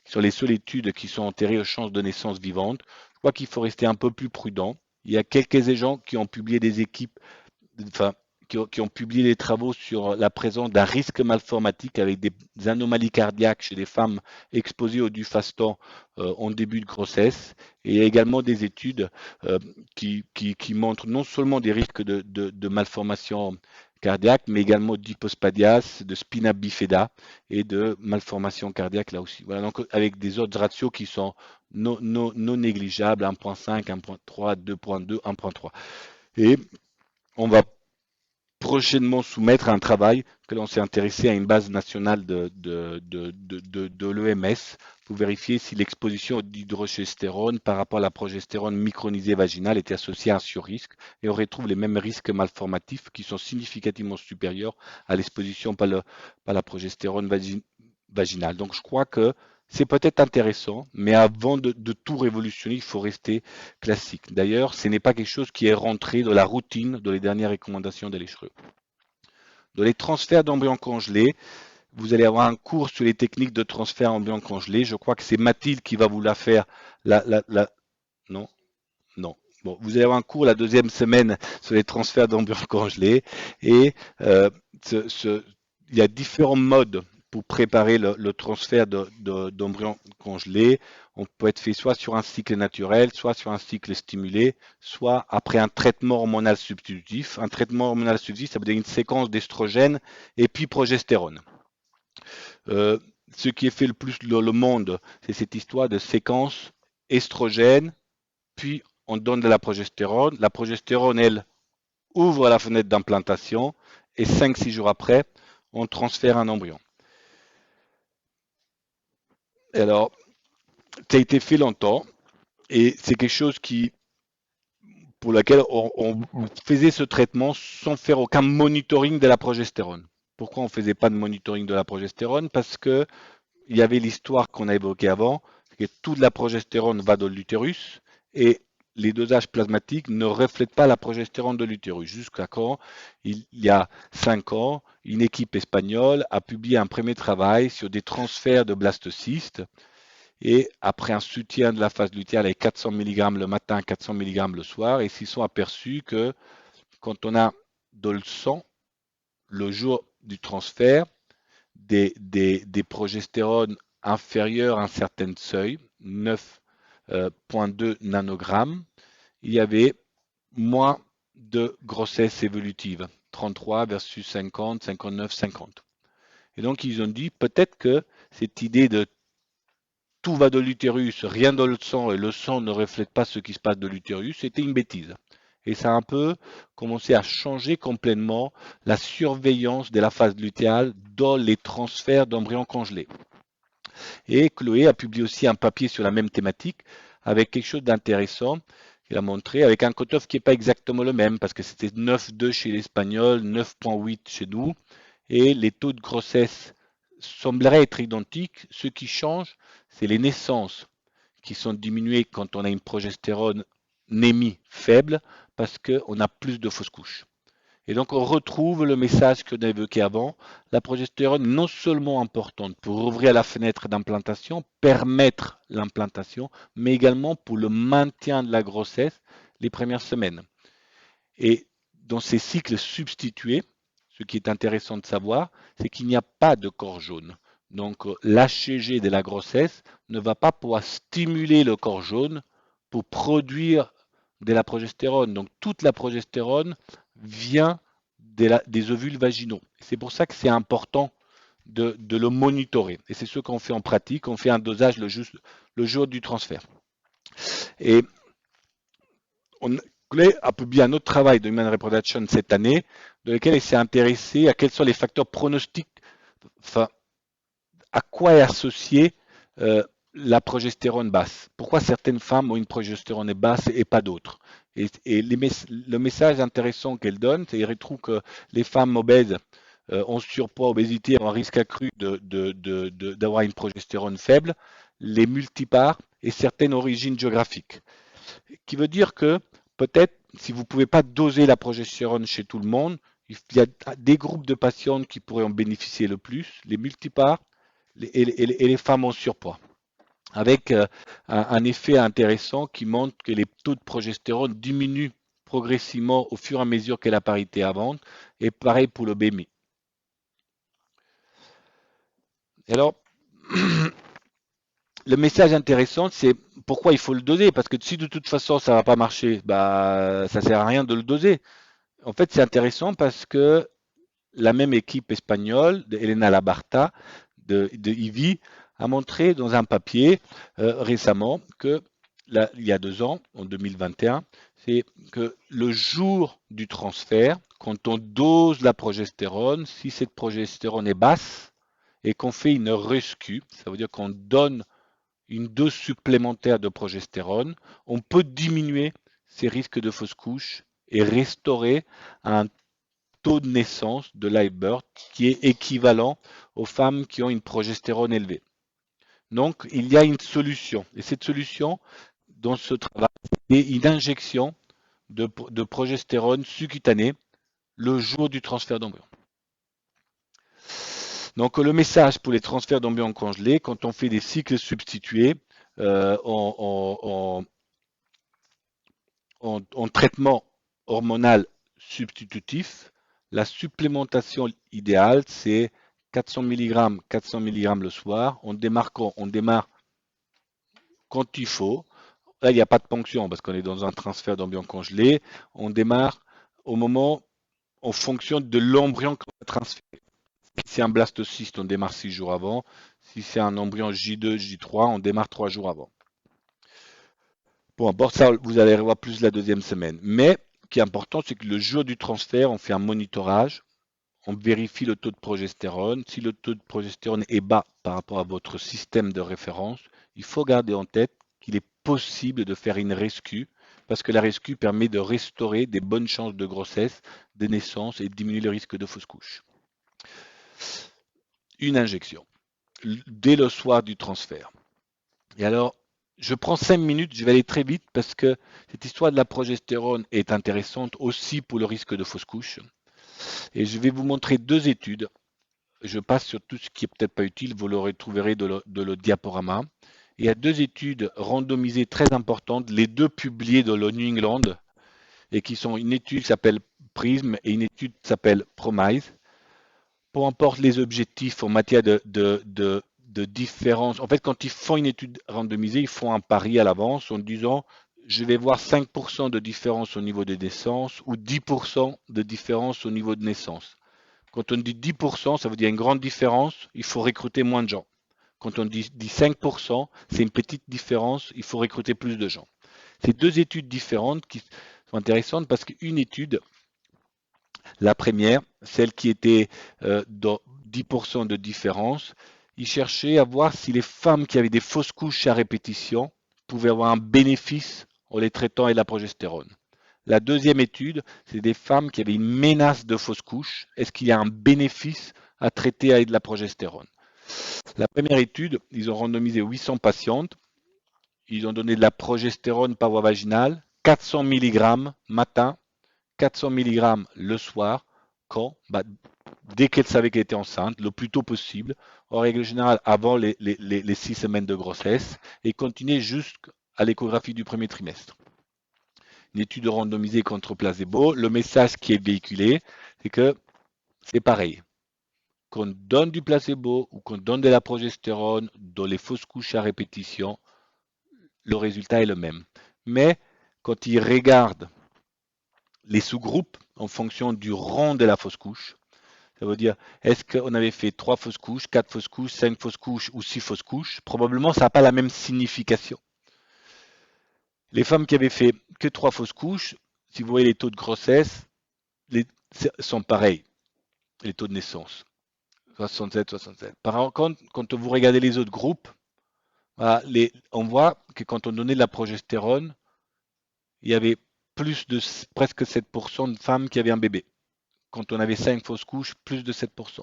qui sont les seules études qui sont enterrées aux chances de naissance vivante. Je crois qu'il faut rester un peu plus prudent. Il y a quelques gens qui ont publié des équipes, enfin, qui ont publié des travaux sur la présence d'un risque malformatique avec des anomalies cardiaques chez les femmes exposées au dufaston en début de grossesse. Et il y a également des études qui montrent non seulement des risques de malformation cardiaque, mais également d'hypospadias, de spina bifida et de malformation cardiaque là aussi. Voilà, donc avec des autres ratios qui sont non négligeables, 1.5, 1.3, 2.2, 1.3. Et on va prochainement soumettre un travail que l'on s'est intéressé à une base nationale de l'EMS pour vérifier si l'exposition d'hydrogestérone par rapport à la progestérone micronisée vaginale était associée à un surrisque et on retrouve les mêmes risques malformatifs qui sont significativement supérieurs à l'exposition par la progestérone vaginale. Donc je crois que c'est peut-être intéressant, mais avant de tout révolutionner, il faut rester classique. D'ailleurs, ce n'est pas quelque chose qui est rentré dans la routine de les dernières recommandations de l'échereux. Dans les transferts d'embryons congelés, vous allez avoir un cours sur les techniques de transfert embryons congelés. Je crois que c'est Mathilde qui va vous la faire. Non, non. Bon, vous allez avoir un cours la 2e semaine sur les transferts d'embryons congelés et il y a différents modes pour préparer le transfert d'embryons congelés. On peut être fait soit sur un cycle naturel, soit sur un cycle stimulé, soit après un traitement hormonal substitutif. Un traitement hormonal substitutif, ça veut dire une séquence d'estrogène et puis progestérone. Ce qui est fait le plus dans le monde, c'est cette histoire de séquence estrogène, puis on donne de la progestérone. La progestérone, elle, ouvre la fenêtre d'implantation et 5-6 jours après, on transfère un embryon. Et alors, ça a été fait longtemps et c'est quelque chose pour lequel on faisait ce traitement sans faire aucun monitoring de la progestérone. Pourquoi on ne faisait pas de monitoring de la progestérone? Parce que il y avait l'histoire qu'on a évoquée avant, que toute la progestérone va dans l'utérus et les dosages plasmatiques ne reflètent pas la progestérone de l'utérus. Jusqu'à quand, il y a 5 ans, une équipe espagnole a publié un premier travail sur des transferts de blastocystes et après un soutien de la phase lutéale avec 400 mg le matin, 400 mg le soir, ils s'y sont aperçus que quand on a dans le sang, le jour du transfert, des progestérones inférieurs à un certain seuil, 9,2 nanogrammes, il y avait moins de grossesse évolutive, 33 versus 50, 59, 50. Et donc ils ont dit peut-être que cette idée de tout va de l'utérus, rien dans le sang et le sang ne reflète pas ce qui se passe de l'utérus, c'était une bêtise. Et ça a un peu commencé à changer complètement la surveillance de la phase lutéale dans les transferts d'embryons congelés. Et Chloé a publié aussi un papier sur la même thématique avec quelque chose d'intéressant qu'il a montré, avec un cutoff qui n'est pas exactement le même, parce que c'était 9,2 chez l'Espagnol, 9,8 chez nous, et les taux de grossesse sembleraient être identiques. Ce qui change, c'est les naissances qui sont diminuées quand on a une progestérone faible, parce qu'on a plus de fausses couches. Et donc on retrouve le message que j'ai évoqué avant. La progestérone est non seulement importante pour ouvrir la fenêtre d'implantation, permettre l'implantation, mais également pour le maintien de la grossesse les premières semaines. Et dans ces cycles substitués, ce qui est intéressant de savoir, c'est qu'il n'y a pas de corps jaune. Donc l'HCG de la grossesse ne va pas pouvoir stimuler le corps jaune pour produire de la progestérone. Donc toute la progestérone vient des ovules vaginaux. C'est pour ça que c'est important de le monitorer. Et c'est ce qu'on fait en pratique. On fait un dosage le jour du transfert. Et Clay a publié un autre travail de Human Reproduction cette année, dans lequel il s'est intéressé à quels sont les facteurs pronostiques, enfin, à quoi est associée la progestérone basse. Pourquoi certaines femmes ont une progestérone basse et pas d'autres. Et le message intéressant qu'elle donne, c'est qu'elle trouve que les femmes obèses ont surpoids, obésité, ont un risque accru d'avoir une progestérone faible, les multipares et certaines origines géographiques. Qui veut dire que peut-être, si vous ne pouvez pas doser la progestérone chez tout le monde, il y a des groupes de patientes qui pourraient en bénéficier le plus, les multipares et les femmes en surpoids, avec un effet intéressant qui montre que les taux de progestérone diminuent progressivement au fur et à mesure que la parité avance, et pareil pour le BMI. Alors, le message intéressant, c'est pourquoi il faut le doser, parce que si de toute façon ça ne va pas marcher, bah ça sert à rien de le doser. En fait, c'est intéressant parce que la même équipe espagnole, de Elena Labarta, de IVI, a montré dans un papier récemment que, là, il y a 2 ans, en 2021, c'est que le jour du transfert, quand on dose la progestérone, si cette progestérone est basse et qu'on fait une rescue, ça veut dire qu'on donne une dose supplémentaire de progestérone, on peut diminuer ces risques de fausse couche et restaurer un taux de naissance de live birth qui est équivalent aux femmes qui ont une progestérone élevée. Donc, il y a une solution. Et cette solution, dans ce travail, est une injection de progestérone subcutanée le jour du transfert d'embryon. Donc, le message pour les transferts d'embryons congelés, quand on fait des cycles substitués en traitement hormonal substitutif, la supplémentation idéale, c'est 400 mg le soir. On démarre quand il faut. Là, il n'y a pas de ponction parce qu'on est dans un transfert d'embryon congelé. On démarre au moment, en fonction de l'embryon qu'on va transférer. Si c'est un blastocyste, on démarre 6 jours avant. Si c'est un embryon J2, J3, on démarre 3 jours avant. Bon, pour ça, vous allez revoir plus la deuxième semaine. Mais ce qui est important, c'est que le jour du transfert, on fait un monitorage. On vérifie le taux de progestérone. Si le taux de progestérone est bas par rapport à votre système de référence, il faut garder en tête qu'il est possible de faire une rescue parce que la rescue permet de restaurer des bonnes chances de grossesse, de naissance et de diminuer le risque de fausse couche. une injection dès le soir du transfert. Et alors, je prends 5 minutes, je vais aller très vite parce que cette histoire de la progestérone est intéressante aussi pour le risque de fausse couche. Et je vais vous montrer deux études. Je passe sur tout ce qui est peut-être pas utile, vous le retrouverez de le diaporama. Il y a deux études randomisées très importantes, les deux publiées dans le New England, et qui sont une étude qui s'appelle PRISM et une étude qui s'appelle PROMISE. Peu importe les objectifs en matière de différence. En fait, quand ils font une étude randomisée, ils font un pari à l'avance en disant je vais voir 5% de différence au niveau de naissance ou 10% de différence au niveau de naissance. Quand on dit 10%, ça veut dire une grande différence, il faut recruter moins de gens. Quand on dit 5%, c'est une petite différence, il faut recruter plus de gens. C'est deux études différentes qui sont intéressantes parce qu'une étude, la première, celle qui était dans 10% de différence, il cherchait à voir si les femmes qui avaient des fausses couches à répétition pouvaient avoir un bénéfice en les traitant avec la progestérone. La deuxième étude, c'est des femmes qui avaient une menace de fausse couche. Est-ce qu'il y a un bénéfice à traiter avec de la progestérone? La première étude, ils ont randomisé 800 patientes. Ils ont donné de la progestérone par voie vaginale, 400 mg matin, 400 mg le soir. Quand? Dès qu'elle savait qu'elle était enceinte, le plus tôt possible, en règle générale avant les 6 semaines de grossesse, et continuer jusqu'à l'échographie du premier trimestre. Une étude randomisée contre placebo, le message qui est véhiculé, c'est que c'est pareil. Qu'on donne du placebo ou qu'on donne de la progestérone dans les fausses couches à répétition, le résultat est le même. Mais quand ils regardent les sous-groupes en fonction du rang de la fausse couche, ça veut dire, est-ce qu'on avait fait 3 fausses couches, 4 fausses couches, 5 fausses couches ou 6 fausses couches? Probablement, ça n'a pas la même signification. Les femmes qui avaient fait que 3 fausses couches, si vous voyez les taux de grossesse, sont pareils, les taux de naissance. 67, 67. Par contre, quand vous regardez les autres groupes, voilà, on voit que quand on donnait de la progestérone, il y avait plus de presque 7% de femmes qui avaient un bébé. Quand on avait 5 fausses couches, plus de 7%.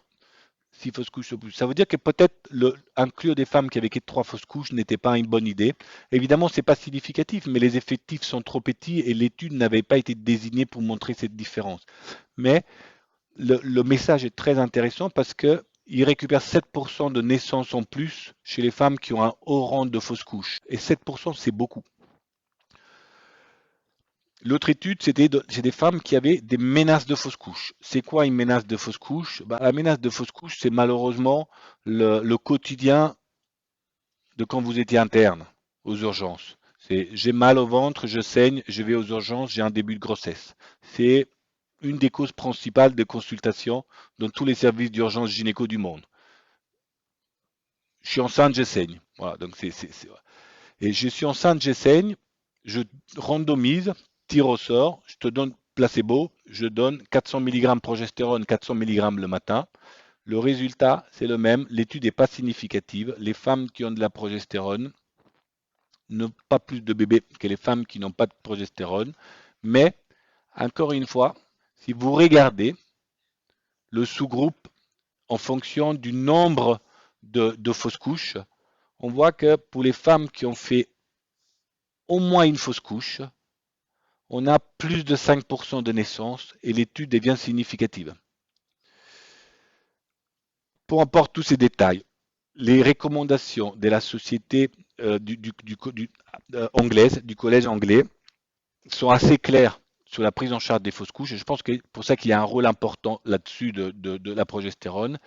6 fausses couches au plus. Ça veut dire que peut-être inclure des femmes qui avaient que 3 fausses couches n'était pas une bonne idée. Évidemment, ce n'est pas significatif, mais les effectifs sont trop petits et l'étude n'avait pas été désignée pour montrer cette différence. Mais le message est très intéressant parce qu'il récupère 7% de naissances en plus chez les femmes qui ont un haut rang de fausses couches. Et 7%, c'est beaucoup. L'autre étude, c'était chez des femmes qui avaient des menaces de fausses couches. C'est quoi une menace de fausse couche? La menace de fausse couche, c'est malheureusement le quotidien de quand vous étiez interne aux urgences. C'est j'ai mal au ventre, je saigne, je vais aux urgences, j'ai un début de grossesse. C'est une des causes principales de consultation dans tous les services d'urgence gynéco du monde. Je suis enceinte, je saigne. Voilà, donc et je suis enceinte, je saigne, je randomise, tire au sort, je te donne placebo, je donne 400 mg progestérone, 400 mg le matin. Le résultat, c'est le même. L'étude n'est pas significative. Les femmes qui ont de la progestérone n'ont pas plus de bébés que les femmes qui n'ont pas de progestérone. Mais, encore une fois, si vous regardez le sous-groupe en fonction du nombre de fausses couches, on voit que pour les femmes qui ont fait au moins une fausse couche, on a plus de 5% de naissance et l'étude devient significative. Peu importe tous ces détails, les recommandations de la société anglaise, du collège anglais, sont assez claires sur la prise en charge des fausses couches. Et je pense que c'est pour ça qu'il y a un rôle important là-dessus de la progestérone.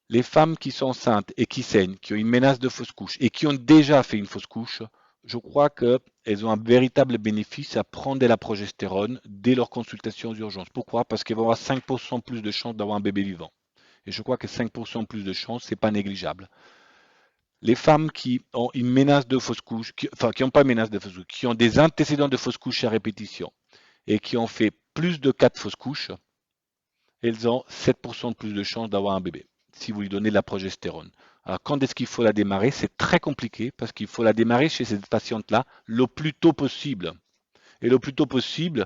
Les femmes qui sont enceintes et qui saignent, qui ont une menace de fausse couche et qui ont déjà fait une fausse couche, je crois qu'elles ont un véritable bénéfice à prendre de la progestérone dès leur consultation aux urgences. Pourquoi? Parce qu'elles vont avoir 5% plus de chances d'avoir un bébé vivant. Et je crois que 5% plus de chances, c'est pas négligeable. Les femmes qui ont une menace de fausse couche, qui n'ont pas une menace de fausse couche, qui ont des antécédents de fausse couche à répétition et qui ont fait plus de 4 fausses couches, elles ont 7% de plus de chances d'avoir un bébé si vous lui donnez de la progestérone. Alors, quand est-ce qu'il faut la démarrer? C'est très compliqué parce qu'il faut la démarrer chez cette patiente-là le plus tôt possible. Et le plus tôt possible,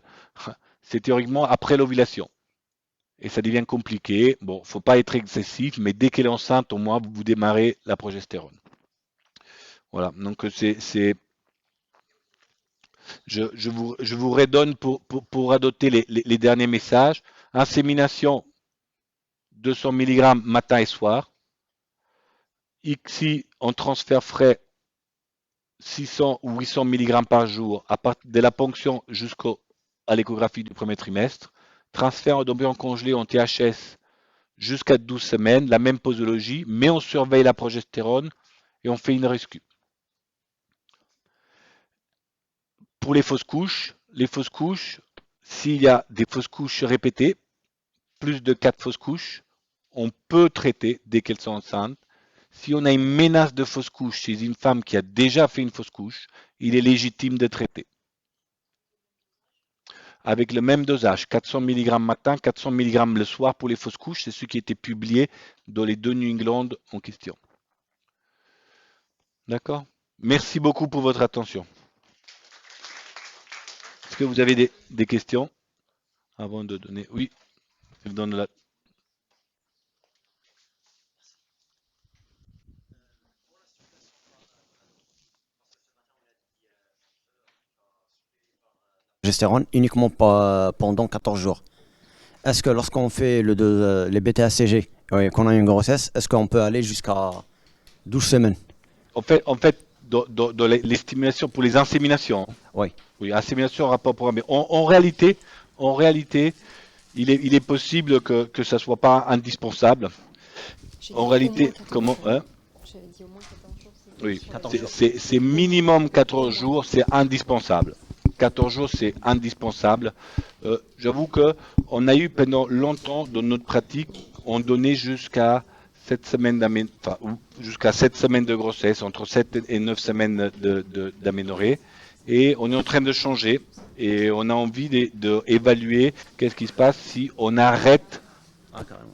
c'est théoriquement après l'ovulation. et ça devient compliqué. Bon, faut pas être excessif, mais dès qu'elle est enceinte, au moins, vous démarrez la progestérone. Voilà, donc je vous redonne pour adopter les derniers messages. Insémination, 200 mg matin et soir. ICSI en transfert frais, 600 ou 800 mg par jour, à partir de la ponction jusqu'à l'échographie du premier trimestre. Transfert d'embryons congelés en THS jusqu'à 12 semaines, la même posologie, mais on surveille la progestérone et on fait une rescue. Pour les fausses couches, s'il y a des fausses couches répétées, plus de 4 fausses couches, on peut traiter dès qu'elles sont enceintes. Si on a une menace de fausse couche chez une femme qui a déjà fait une fausse couche, il est légitime de traiter. Avec le même dosage, 400 mg matin, 400 mg le soir pour les fausses couches, c'est ce qui était publié dans les 2 New England en question. D'accord? Merci beaucoup pour votre attention. Est-ce que vous avez des questions avant de donner? Oui, je donne la. Progestérone uniquement pendant 14 jours. Est-ce que lorsqu'on fait les BTACG, qu'on a une grossesse, est-ce qu'on peut aller jusqu'à 12 semaines? En fait, dans l'estimation pour les inséminations, Oui. oui, insémination rapport programmé. En réalité, il est possible que ça soit pas indispensable. En réalité, comment, hein? J'avais dit au moins 14 jours. Oui, 14 jours. c'est minimum 14 jours, c'est indispensable. 14 jours, c'est indispensable. J'avoue que on a eu pendant longtemps dans notre pratique, on donnait jusqu'à 7 semaines jusqu'à 7 semaines de grossesse, entre 7 et 9 semaines d'aménorrhée. Et on est en train de changer et on a envie d'évaluer qu'est-ce qui se passe si on arrête Ah, carrément.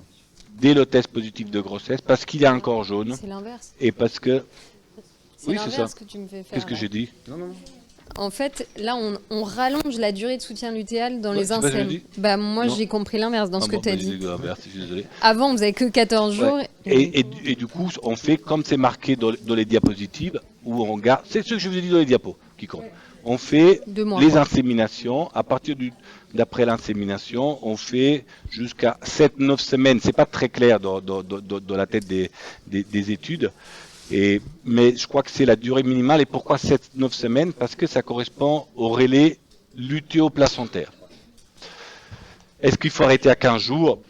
dès le test positif de grossesse parce qu'il y a un corps jaune C'est l'inverse. et parce que. C'est Oui, c'est ça. l'inverse que tu me fais faire. Qu'est-ce que là. j'ai dit? Non, non. En fait, là, on rallonge la durée de soutien lutéal dans Ouais, les c'est pas ce que j'ai insèmes. dit. Bah, moi, Non. j'ai compris l'inverse dans ce que tu as dit. Je suis désolé. Avant, on faisait que 14 jours. Ouais. Et du coup, on fait comme c'est marqué dans les diapositives, où on garde. C'est ce que je vous ai dit dans les diapos qui compte. On fait 2 mois. les quoi. inséminations. À partir d'après l'insémination, on fait jusqu'à 7-9 semaines. C'est pas très clair dans la tête des études. Mais je crois que c'est la durée minimale. Et pourquoi 7-9 semaines? Parce que ça correspond au relais lutéoplacentaire. Est-ce qu'il faut arrêter à 15 jours?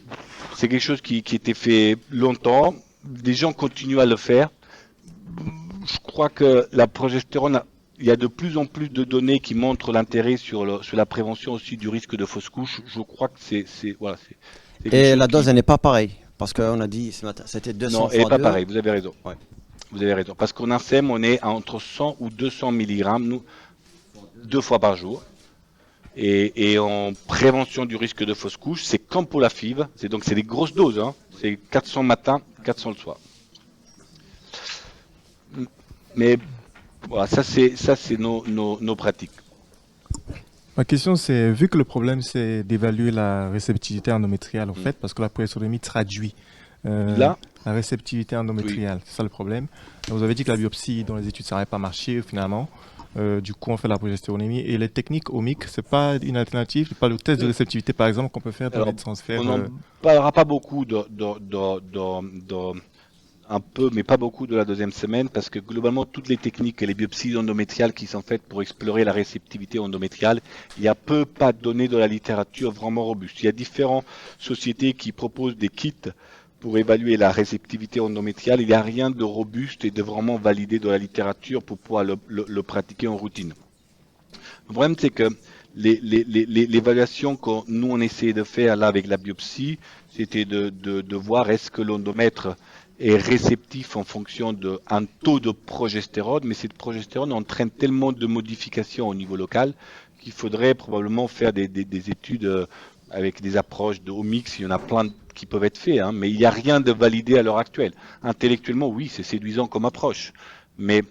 C'est quelque chose qui était fait longtemps. Des gens continuent à le faire. Je crois que la progestérone, il y a de plus en plus de données qui montrent l'intérêt sur la prévention aussi du risque de fausse couche. Je crois que c'est quelque Et chose la dose, qui. elle n'est pas pareille. Parce qu'on a dit ce matin, c'était 200 Non, elle n'est fois pas 2. pareil, vous avez raison. Ouais. Vous avez raison. Parce qu'en INSEM, on est à entre 100 ou 200 mg, nous, 2 fois par jour. Et en prévention du risque de fausse couche, c'est comme pour la FIV, c'est des grosses doses, hein. C'est 400 matin, 400 le soir. Mais voilà, ça c'est nos pratiques. Ma question, c'est, vu que le problème, c'est d'évaluer la réceptivité endométriale, en fait, parce que la pressodomie traduit Là, la réceptivité endométriale, c'est ça le problème. Vous avez dit que la biopsie dans les études, ça n'aurait pas marché, finalement. Du coup, on fait la progestéronémie. Et les techniques omiques, c'est pas une alternative, c'est pas le test de réceptivité, par exemple, qu'on peut faire dans alors, les transferts. on n'en parlera pas beaucoup un peu, mais pas beaucoup de la deuxième semaine, parce que globalement, toutes les techniques et les biopsies endométriales qui sont faites pour explorer la réceptivité endométriale, il y a peu pas de données dans la littérature vraiment robustes. Il y a différentes sociétés qui proposent des kits pour évaluer la réceptivité endométriale. Il n'y a rien de robuste et de vraiment validé dans la littérature pour pouvoir le pratiquer en routine. Le problème, c'est que l'évaluation que nous, on essayait de faire là avec la biopsie, c'était de voir est-ce que l'endomètre est réceptif en fonction d'un taux de progestérone, mais cette progestérone entraîne tellement de modifications au niveau local qu'il faudrait probablement faire des études avec des approches de omics. Il y en a plein qui peuvent être faits, hein, mais il n'y a rien de validé à l'heure actuelle. Intellectuellement, oui, c'est séduisant comme approche, mais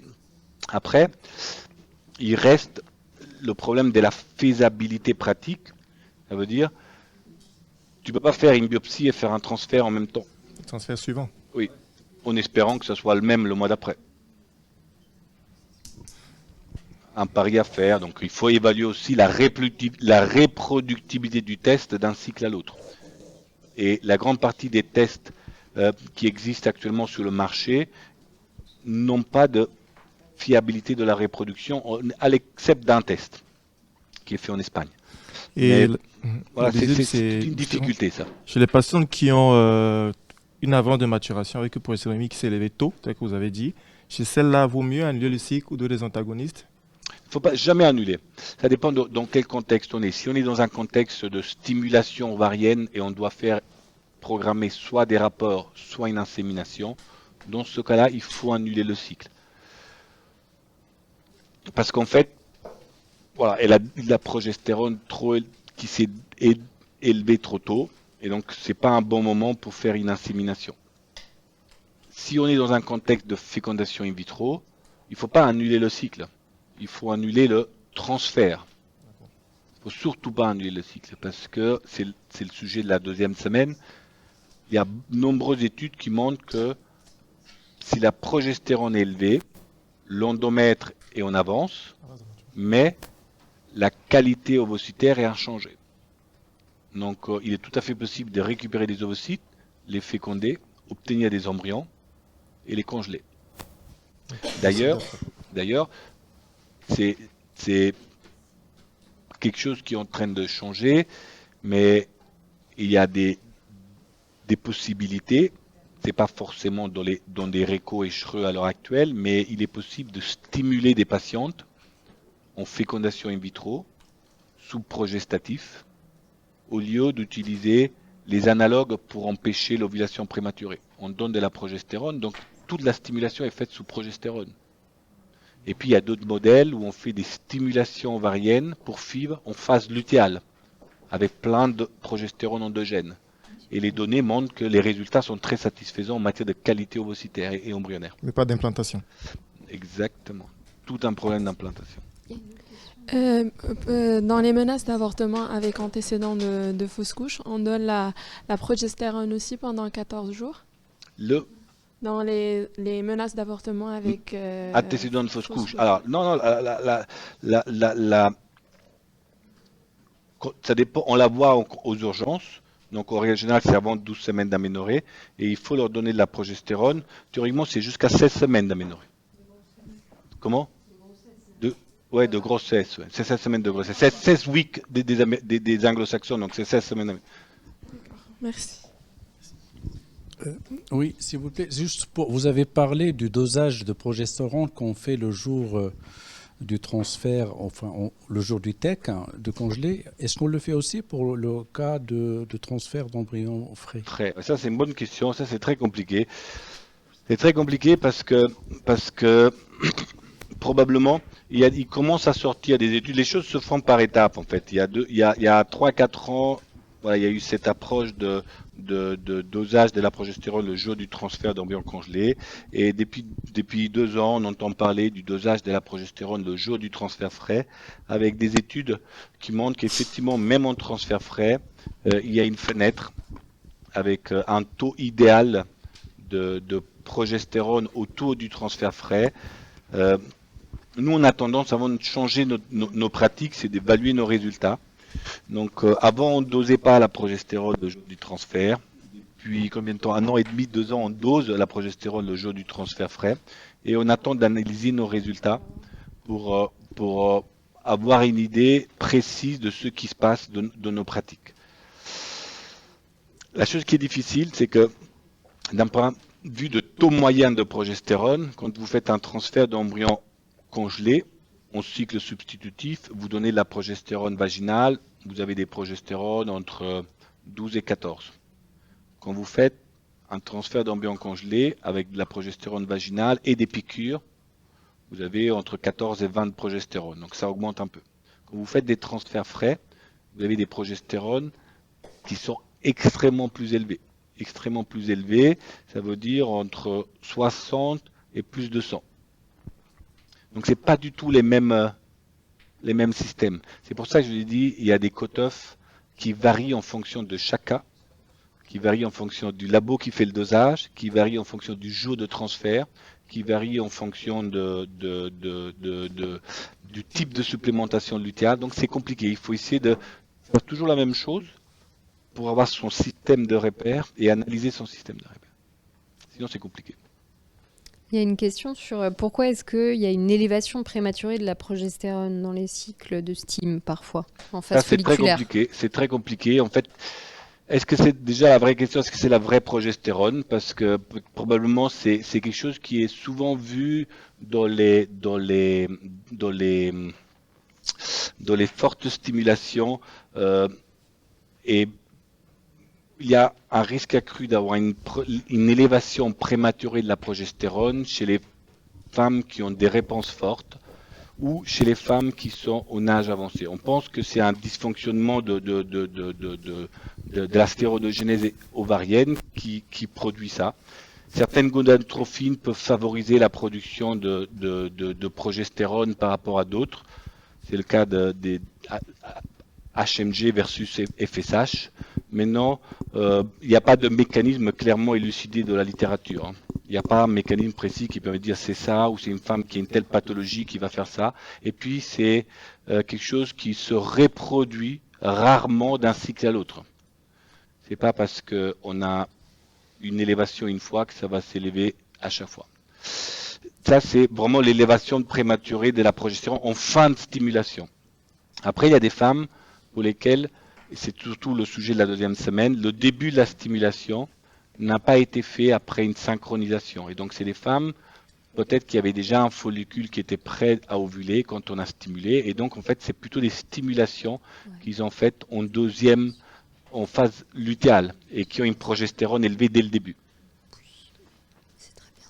après, il reste le problème de la faisabilité pratique. Ça veut dire, Tu peux pas faire une biopsie et faire un transfert en même temps, Transfert suivant. en espérant que ce soit le même le mois d'après. Un pari à faire, donc il faut évaluer aussi la reproductibilité du test d'un cycle à l'autre. Et la grande partie des tests qui existent actuellement sur le marché n'ont pas de fiabilité de la reproduction, à l'exception d'un test qui est fait en Espagne. Et Mais le voilà, deuxième, c'est c'est une difficulté ça. chez les patients qui ont une avance de maturation avec une progestéronémie qui s'est élevée tôt, tel que vous avez dit. Chez celle-là, vaut mieux annuler le cycle ou donner des antagonistes. Il ne faut pas jamais annuler. Ça dépend dans quel contexte on est. Si on est dans un contexte de stimulation ovarienne et on doit faire programmer soit des rapports, soit une insémination, dans ce cas-là, il faut annuler le cycle. Parce qu'en fait, voilà, elle a de la progestérone qui s'est élevée trop tôt, et donc c'est pas un bon moment pour faire une insémination. Si on est dans un contexte de fécondation in vitro, il ne faut pas annuler le cycle. Il faut annuler le transfert. Il ne faut surtout pas annuler le cycle parce que c'est le sujet de la deuxième semaine. Il y a de nombreuses études qui montrent que si la progestérone est élevée, l'endomètre est en avance, mais la qualité ovocytaire est inchangée. Donc il est tout à fait possible de récupérer des ovocytes, les féconder, obtenir des embryons et les congeler. D'ailleurs, c'est quelque chose qui est en train de changer, mais il y a des possibilités. C'est pas forcément dans des récos échereux à l'heure actuelle, mais il est possible de stimuler des patientes en fécondation in vitro sous progestatif au lieu d'utiliser les analogues pour empêcher l'ovulation prématurée. On donne de la progestérone, donc toute la stimulation est faite sous progestérone. Et puis il y a d'autres modèles où on fait des stimulations ovariennes pour FIV en phase lutéale, avec plein de progestérone endogène. Et les données montrent que les résultats sont très satisfaisants en matière de qualité ovocytaire et embryonnaire. Mais pas d'implantation. Exactement. Tout un problème d'implantation. Dans les menaces d'avortement avec antécédent de fausse couche, on donne la progestérone aussi pendant 14 jours. Dans les menaces d'avortement avec... antécédent de fausse couche. Alors, non, ça dépend, on la voit aux urgences. Donc, en règle générale, c'est avant 12 semaines d'aménorrhée. Et il faut leur donner de la progestérone. Théoriquement, c'est jusqu'à 16 semaines d'aménorrhée. Comment? Ouais, de grossesse. Ouais. C'est 16 semaines de grossesse. 16 weeks des anglo-saxons, donc c'est 16 semaines. Merci. Oui, s'il vous plaît. Juste vous avez parlé du dosage de progestérone qu'on fait le jour du transfert, enfin le jour du TEC, de congelé. Est-ce qu'on le fait aussi pour le cas de transfert d'embryon frais? Ça, c'est une bonne question. Ça, c'est très compliqué. C'est très compliqué parce que probablement, il commence à sortir des études. Les choses se font par étapes, en fait. Il y a 3-4 ans, voilà, il y a eu cette approche de dosage de la progestérone le jour du transfert d'embryon congelé. Et depuis 2 ans, on entend parler du dosage de la progestérone le jour du transfert frais, avec des études qui montrent qu'effectivement, même en transfert frais, il y a une fenêtre avec un taux idéal de progestérone autour du transfert frais. Nous, on a tendance, avant de changer nos pratiques, c'est d'évaluer nos résultats. Donc, avant, on ne dosait pas la progestérone le jour du transfert. Depuis combien de temps? 1 an et demi, 2 ans, on dose la progestérone le jour du transfert frais. Et on attend d'analyser nos résultats pour avoir une idée précise de ce qui se passe de nos pratiques. La chose qui est difficile, c'est que d'un point de vue de taux moyen de progestérone, quand vous faites un transfert d'embryon congelé, en cycle substitutif, vous donnez de la progestérone vaginale, vous avez des progestérones entre 12 et 14. Quand vous faites un transfert d'embryon congelé avec de la progestérone vaginale et des piqûres, vous avez entre 14 et 20 de progestérone, donc ça augmente un peu. Quand vous faites des transferts frais, vous avez des progestérones qui sont extrêmement plus élevés. Extrêmement plus élevés, ça veut dire entre 60 et plus de 100. Donc c'est pas du tout les mêmes systèmes. C'est pour ça que je l'ai dit, il y a des cut-offs qui varient en fonction de chaque cas qui varie en fonction du labo qui fait le dosage, qui varie en fonction du jour de transfert, qui varie en fonction du type de supplémentation lutéale. Donc c'est compliqué. Il faut essayer de faire toujours la même chose pour avoir son système de repère et analyser son système de repère. Sinon c'est compliqué. Il y a une question sur pourquoi est-ce qu'il y a une élévation prématurée de la progestérone dans les cycles de STIM parfois, en phase folliculaire. C'est très compliqué. En fait, est-ce que c'est déjà la vraie question, est-ce que c'est la vraie progestérone? Parce que probablement c'est quelque chose qui est souvent vu dans les fortes stimulations et il y a un risque accru d'avoir une élévation prématurée de la progestérone chez les femmes qui ont des réponses fortes ou chez les femmes qui sont au âge avancé. On pense que c'est un dysfonctionnement de la stéroidogénèse ovarienne qui produit ça. Certaines gonadotrophines peuvent favoriser la production de progestérone par rapport à d'autres. C'est le cas des HMG versus FSH. Maintenant, il n'y a pas de mécanisme clairement élucidé de la littérature. Hein. Il n'y a pas un mécanisme précis qui permet de dire c'est ça ou c'est une femme qui a une telle pathologie qui va faire ça. Et puis c'est quelque chose qui se reproduit rarement d'un cycle à l'autre. C'est pas parce qu'on a une élévation une fois que ça va s'élever à chaque fois. Ça c'est vraiment l'élévation prématurée de la progestérone en fin de stimulation. Après il y a des femmes pour lesquelles, et c'est surtout le sujet de la deuxième semaine, le début de la stimulation n'a pas été fait après une synchronisation. Et donc, c'est des femmes, peut-être qui avaient déjà un follicule qui était prêt à ovuler quand on a stimulé. Et donc, en fait, c'est plutôt des stimulations qu'ils ont faites en phase lutéale et qui ont une progestérone élevée dès le début. C'est très bien.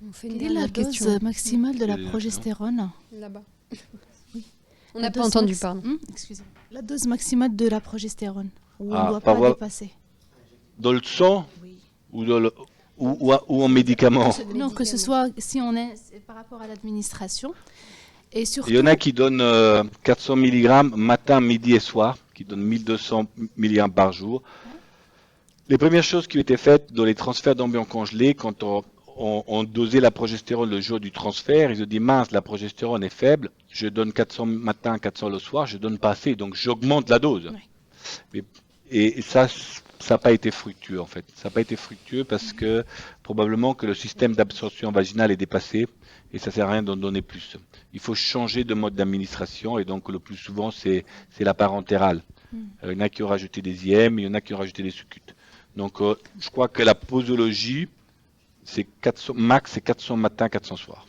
On fait une Quelle est la dose maximale de la progestérone? Là-bas. On n'a pas entendu, pardon. Excusez-moi. La dose maximale de la progestérone, où on ne doit pas pas dépasser. Dans le sang ou en médicaments? Non, que ce soit si on est par rapport à l'administration. Et surtout, il y en a qui donnent 400 mg matin, midi et soir, qui donnent 1200 mg par jour. Les premières choses qui ont été faites dans les transferts d'embryons congelés, quand on dosait la progestérone le jour du transfert, ils ont dit mince, la progestérone est faible, je donne 400 matin, 400 le soir, je donne pas assez, donc j'augmente la dose. Et ça n'a pas été fructueux en fait. Ça n'a pas été fructueux parce que probablement que le système d'absorption vaginale est dépassé et ça sert à rien d'en donner plus. Il faut changer de mode d'administration et donc le plus souvent c'est la parentérale. Il y en a qui ont rajouté des IM, il y en a qui ont rajouté des succutes. Donc je crois que la posologie c'est 400, max c'est 400 matin, 400 soir.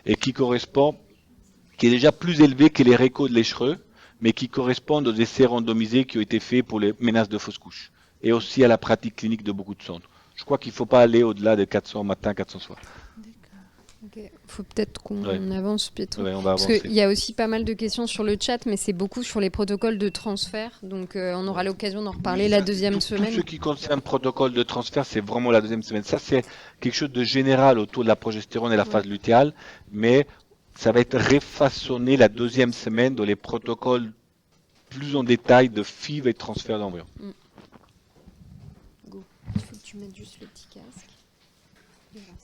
Et qui est déjà plus élevé que les récos de l'échereux, mais qui correspondent aux essais randomisés qui ont été faits pour les menaces de fausse couche et aussi à la pratique clinique de beaucoup de centres. Je crois qu'il ne faut pas aller au-delà de 400 matin, 400 soir. Il faut peut-être qu'on avance, Pietro. Ouais, on va Parce avancer. qu'il y a aussi pas mal de questions sur le chat, mais c'est beaucoup sur les protocoles de transfert. Donc on aura l'occasion d'en reparler la deuxième semaine. Tout ce qui concerne protocole de transfert, c'est vraiment la deuxième semaine. Ça, c'est quelque chose de général autour de la progestérone et la phase lutéale, mais ça va être refaçonné la deuxième semaine dans les protocoles plus en détail de FIV et de transfert d'embryon. Go. Il faut que tu mettes juste le petit casque. Et voilà.